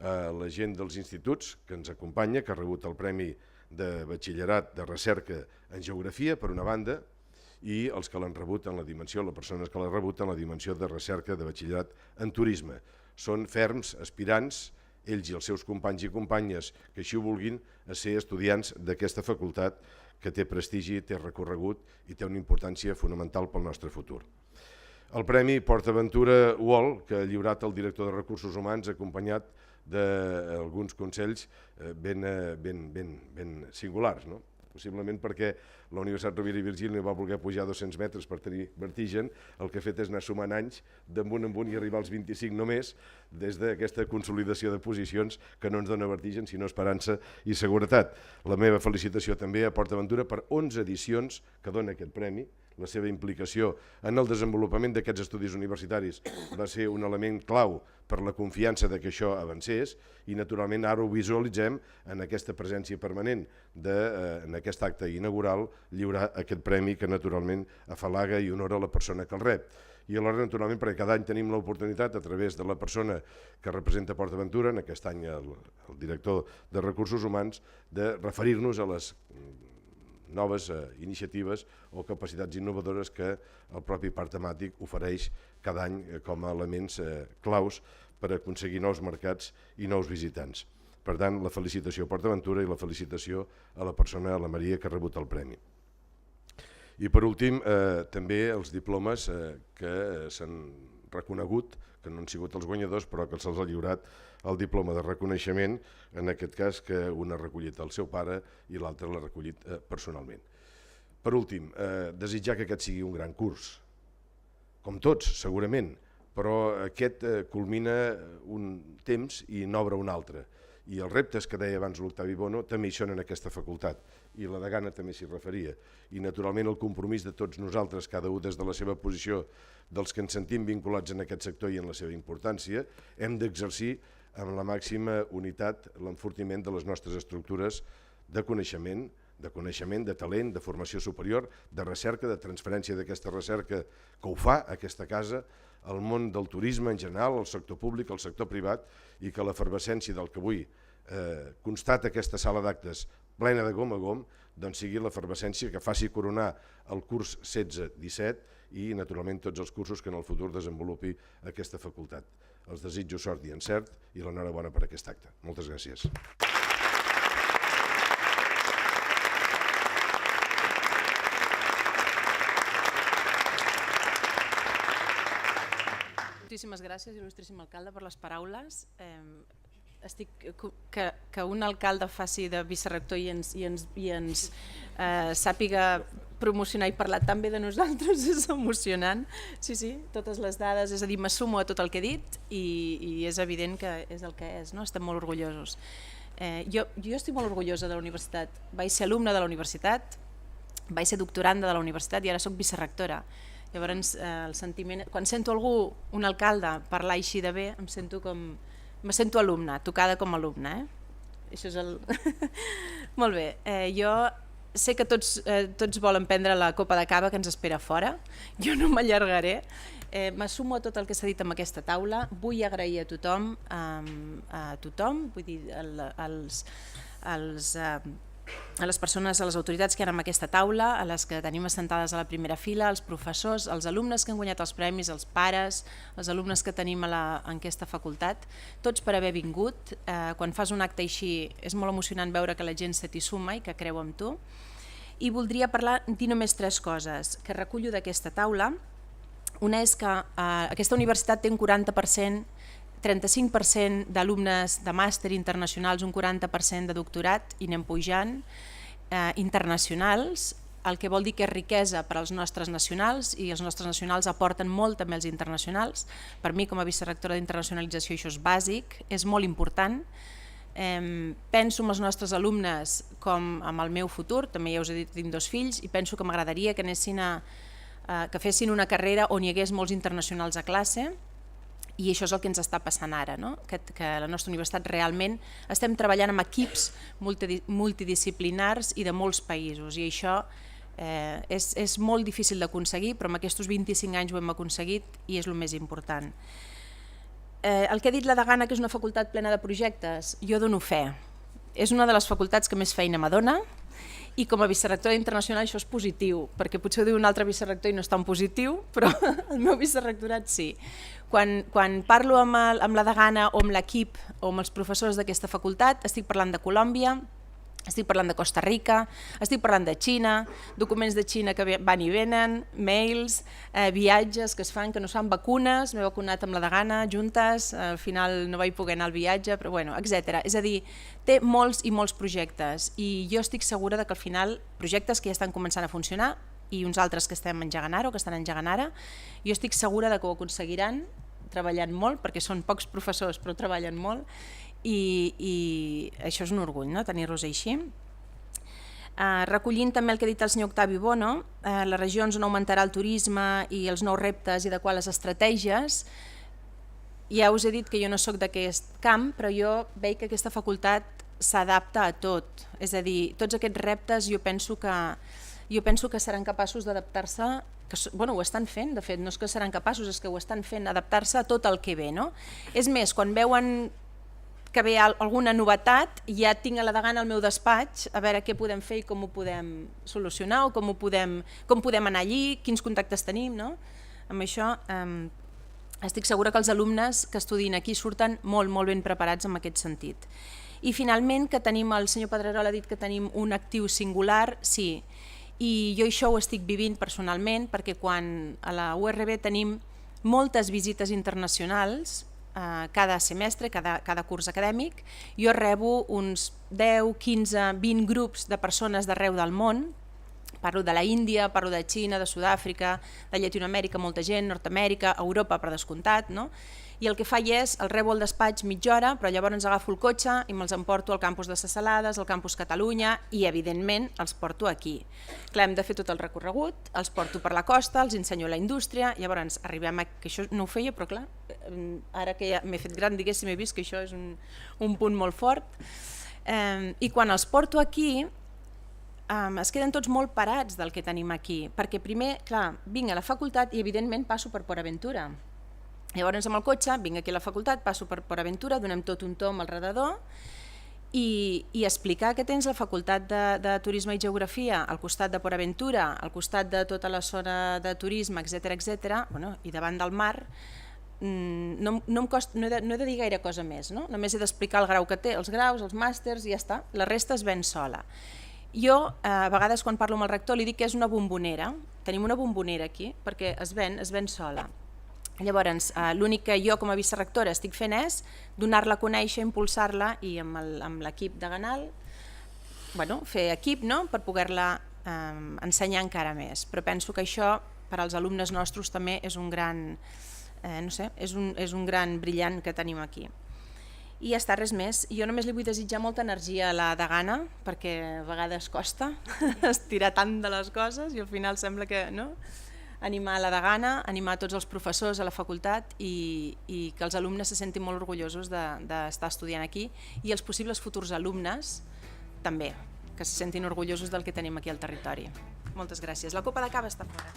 a la gent dels instituts que ens acompanya, que ha rebut el Premi de Batxillerat de Recerca en Geografia, per una banda, i els que l'han rebut en la dimensió, les persones que l'han rebut en la dimensió de Recerca de Batxillerat en Turisme. Són ferms aspirants, ells i els seus companys i companyes que així ho vulguin, a ser estudiants d'aquesta facultat que té prestigi, té recorregut i té una importància fonamental pel nostre futur. El Premi PortAventura UOL, que ha lliurat el director de Recursos Humans, acompanyat d'alguns consells ben singulars, no? Possiblement perquè la Universitat Rovira i Virgili no va voler pujar 200 metres per tenir vertigen, el que ha fet és anar sumant anys d'amunt en amunt i arribar als 25 només, des d'aquesta consolidació de posicions que no ens dona vertigen, sinó esperança i seguretat. La meva felicitació també a PortAventura per 11 edicions que dona aquest premi. La seva implicació en el desenvolupament d'aquests estudis universitaris va ser un element clau per la confiança que això avancés i naturalment ara ho visualitzem en aquesta presència permanent en aquest acte inaugural lliurar aquest premi que naturalment afalaga i honora la persona que el rep. I alhora naturalment perquè cada any tenim l'oportunitat a través de la persona que representa PortAventura, en aquest any el director de Recursos Humans, de referir-nos a les noves iniciatives o capacitats innovadores que el propi parc temàtic ofereix cada any com a elements claus per aconseguir nous mercats i nous visitants. Per tant, la felicitació a PortAventura i la felicitació a la persona, a la Maria, que ha rebut el premi. I per últim, també els diplomes que s'han reconegut, que no han sigut els guanyadors, però que se'ls ha lliurat el diploma de reconeixement, en aquest cas que un ha recollit el seu pare i l'altre l'ha recollit personalment. Per últim, desitjar que aquest sigui un gran curs, com tots segurament, però aquest culmina un temps i n'obre un altre. I els reptes que deia abans l'Octavi Bono també hi són en aquesta facultat, i la Degana també s'hi referia. I naturalment el compromís de tots nosaltres, cada un des de la seva posició, dels que ens sentim vinculats en aquest sector i en la seva importància, hem d'exercir amb la màxima unitat l'enfortiment de les nostres estructures de coneixement, de talent, de formació superior, de recerca, de transferència d'aquesta recerca que ho fa aquesta casa, el món del turisme en general, el sector públic, el sector privat, i que l'efervescència del que avui constata aquesta sala d'actes plena de gom a gom, doncs sigui l'efervescència que faci coronar el curs 16-17 i naturalment tots els cursos que en el futur desenvolupi aquesta facultat. Els desitjo sort i encert i l'enhorabona per aquest acte. Moltes gràcies. Moltíssimes gràcies, il·lustríssim alcalde, per les paraules. Que un alcalde faci de vicerector i ens sàpiga promocionar i parlar tan bé de nosaltres és emocionant. Sí, totes les dades, és a dir, m'assumo a tot el que he dit i és evident que és el que és, no? Estem molt orgullosos. Jo estic molt orgullosa de la universitat. Vaig ser alumna de la universitat, vaig ser doctoranda de la universitat i ara soc vicerectora. Llavors, el sentiment, quan sento algú, un alcalde, parlar així de bé, em sento alumna, tocada com a alumna. Això és el... Molt bé, jo sé que tots volen prendre la copa de cava que ens espera fora, jo no m'allargaré, m'assumo a tot el que s'ha dit en aquesta taula, vull agrair a tothom, vull dir, a les persones, a les autoritats que hi ha en aquesta taula, a les que tenim assentades a la primera fila, als professors, als alumnes que han guanyat els premis, als pares, als alumnes que tenim en aquesta facultat, tots per haver vingut. Quan fas un acte així és molt emocionant veure que la gent se t'hi suma i que creu en tu. I voldria dir només 3 coses que recullo d'aquesta taula. Una és que aquesta universitat té un 40%, 35% d'alumnes de màster internacionals, un 40% de doctorat i anem pujant, internacionals, el que vol dir que és riquesa per als nostres nacionals i els nostres nacionals aporten molt també als internacionals. Per mi com a vicerectora d'internacionalització això és bàsic, és molt important. Penso en els nostres alumnes com en el meu futur, també ja us he dit que tinc 2 fills i penso que m'agradaria que fessin una carrera on hi hagués molts internacionals a classe I això és el que ens està passant ara, no? Que a la nostra universitat realment estem treballant amb equips multidisciplinars i de molts països, i això és molt difícil d'aconseguir, però en aquests 25 anys ho hem aconseguit i és el més important. El que ha dit la Degana, que és una facultat plena de projectes, jo dono fe. És una de les facultats que més feina m'adona, i com a vicerectora internacional això és positiu, perquè potser ho diu un altre vicerector i no és tan positiu, però el meu vicerectorat sí. Quan parlo amb la Degana o amb l'equip o amb els professors d'aquesta facultat, estic parlant de Colòmbia, estic parlant de Costa Rica, estic parlant de Xina, documents de Xina que van i venen, mails, viatges que es fan, que no es fan, vacunes, m'he vacunat amb la Degana juntes, al final no vaig poder anar al viatge, però bueno, etc. És a dir, té molts i molts projectes i jo estic segura que al final projectes que ja estan començant a funcionar i uns altres que estem engegant ara o que estan engegant ara, jo estic segura que ho aconseguiran treballant molt, perquè són pocs professors però treballen molt, i això és un orgull, no? Tenir-los així. Recollint també el que ha dit el senyor Octavi Bono, les regions on augmentarà el turisme i els nous reptes i adequar les estratègies, ja us he dit que jo no sóc d'aquest camp, però jo veig que aquesta facultat s'adapta a tot, és a dir, tots aquests reptes jo penso que seran capaços d'adaptar-se, ho estan fent, de fet, no és que seran capaços, és que ho estan fent, adaptar-se a tot el que ve, no? És més, quan veuen que ve alguna novetat, ja tinc a la Degana al meu despatx a veure què podem fer i com ho podem solucionar o com podem anar allí, quins contactes tenim, no? Amb això estic segura que els alumnes que estudien aquí surten molt, molt ben preparats en aquest sentit. I finalment, que tenim, el senyor Pedrerol ha dit que tenim un actiu singular, sí, i jo això ho estic vivint personalment perquè quan a la URB tenim moltes visites internacionals, cada semestre, cada curs acadèmic, jo rebo uns 10, 15, 20 grups de persones d'arreu del món, parlo de la Índia, parlo de Xina, de Sud-àfrica, de Llatinoamèrica, molta gent, Nord-amèrica, Europa per descomptat, no? I el que faig és, el rebo al despatx mitja hora, però llavors agafo el cotxe i me'ls emporto al campus de Ses Salades, al campus Catalunya i, evidentment, els porto aquí. Clar, hem de fer tot el recorregut, els porto per la costa, els ensenyo la indústria, llavors arribem a... que això no ho feia, però clar, ara que ja m'he fet gran, diguéssim, he vist que això és un punt molt fort. I quan els porto aquí, es queden tots molt parats del que tenim aquí, perquè primer, clar, vinc a la facultat i, evidentment, passo per Port Aventura. Llavors amb el cotxe vinc aquí a la facultat, passo per Port Aventura, donem tot un tom al redador i explicar que tens la facultat de Turisme i Geografia al costat de Port Aventura, al costat de tota la zona de turisme, etc. I davant del mar, no he de dir gaire cosa més, no? Només he d'explicar el grau que té, els graus, els màsters i ja està, la resta es ven sola. Jo, a vegades quan parlo amb el rector, li dic que és una bombonera, tenim una bombonera aquí, perquè es ven sola. Llavors, l'únic que jo com a vicerectora estic fent és donar-la a conèixer, impulsar-la i amb l'equip de Ganal fer equip per poder-la ensenyar encara més. Però penso que això per als alumnes nostres també és un gran, és un gran brillant que tenim aquí. I ja està, res més. Jo només li vull desitjar molta energia a la Degana, perquè a vegades costa estirar tant de les coses i al final sembla que... animar la Degana, animar tots els professors a la facultat i que els alumnes se sentin molt orgullosos d'estar estudiant aquí i els possibles futurs alumnes també, que se sentin orgullosos del que tenim aquí al territori. Moltes gràcies. La copa de cava està fora.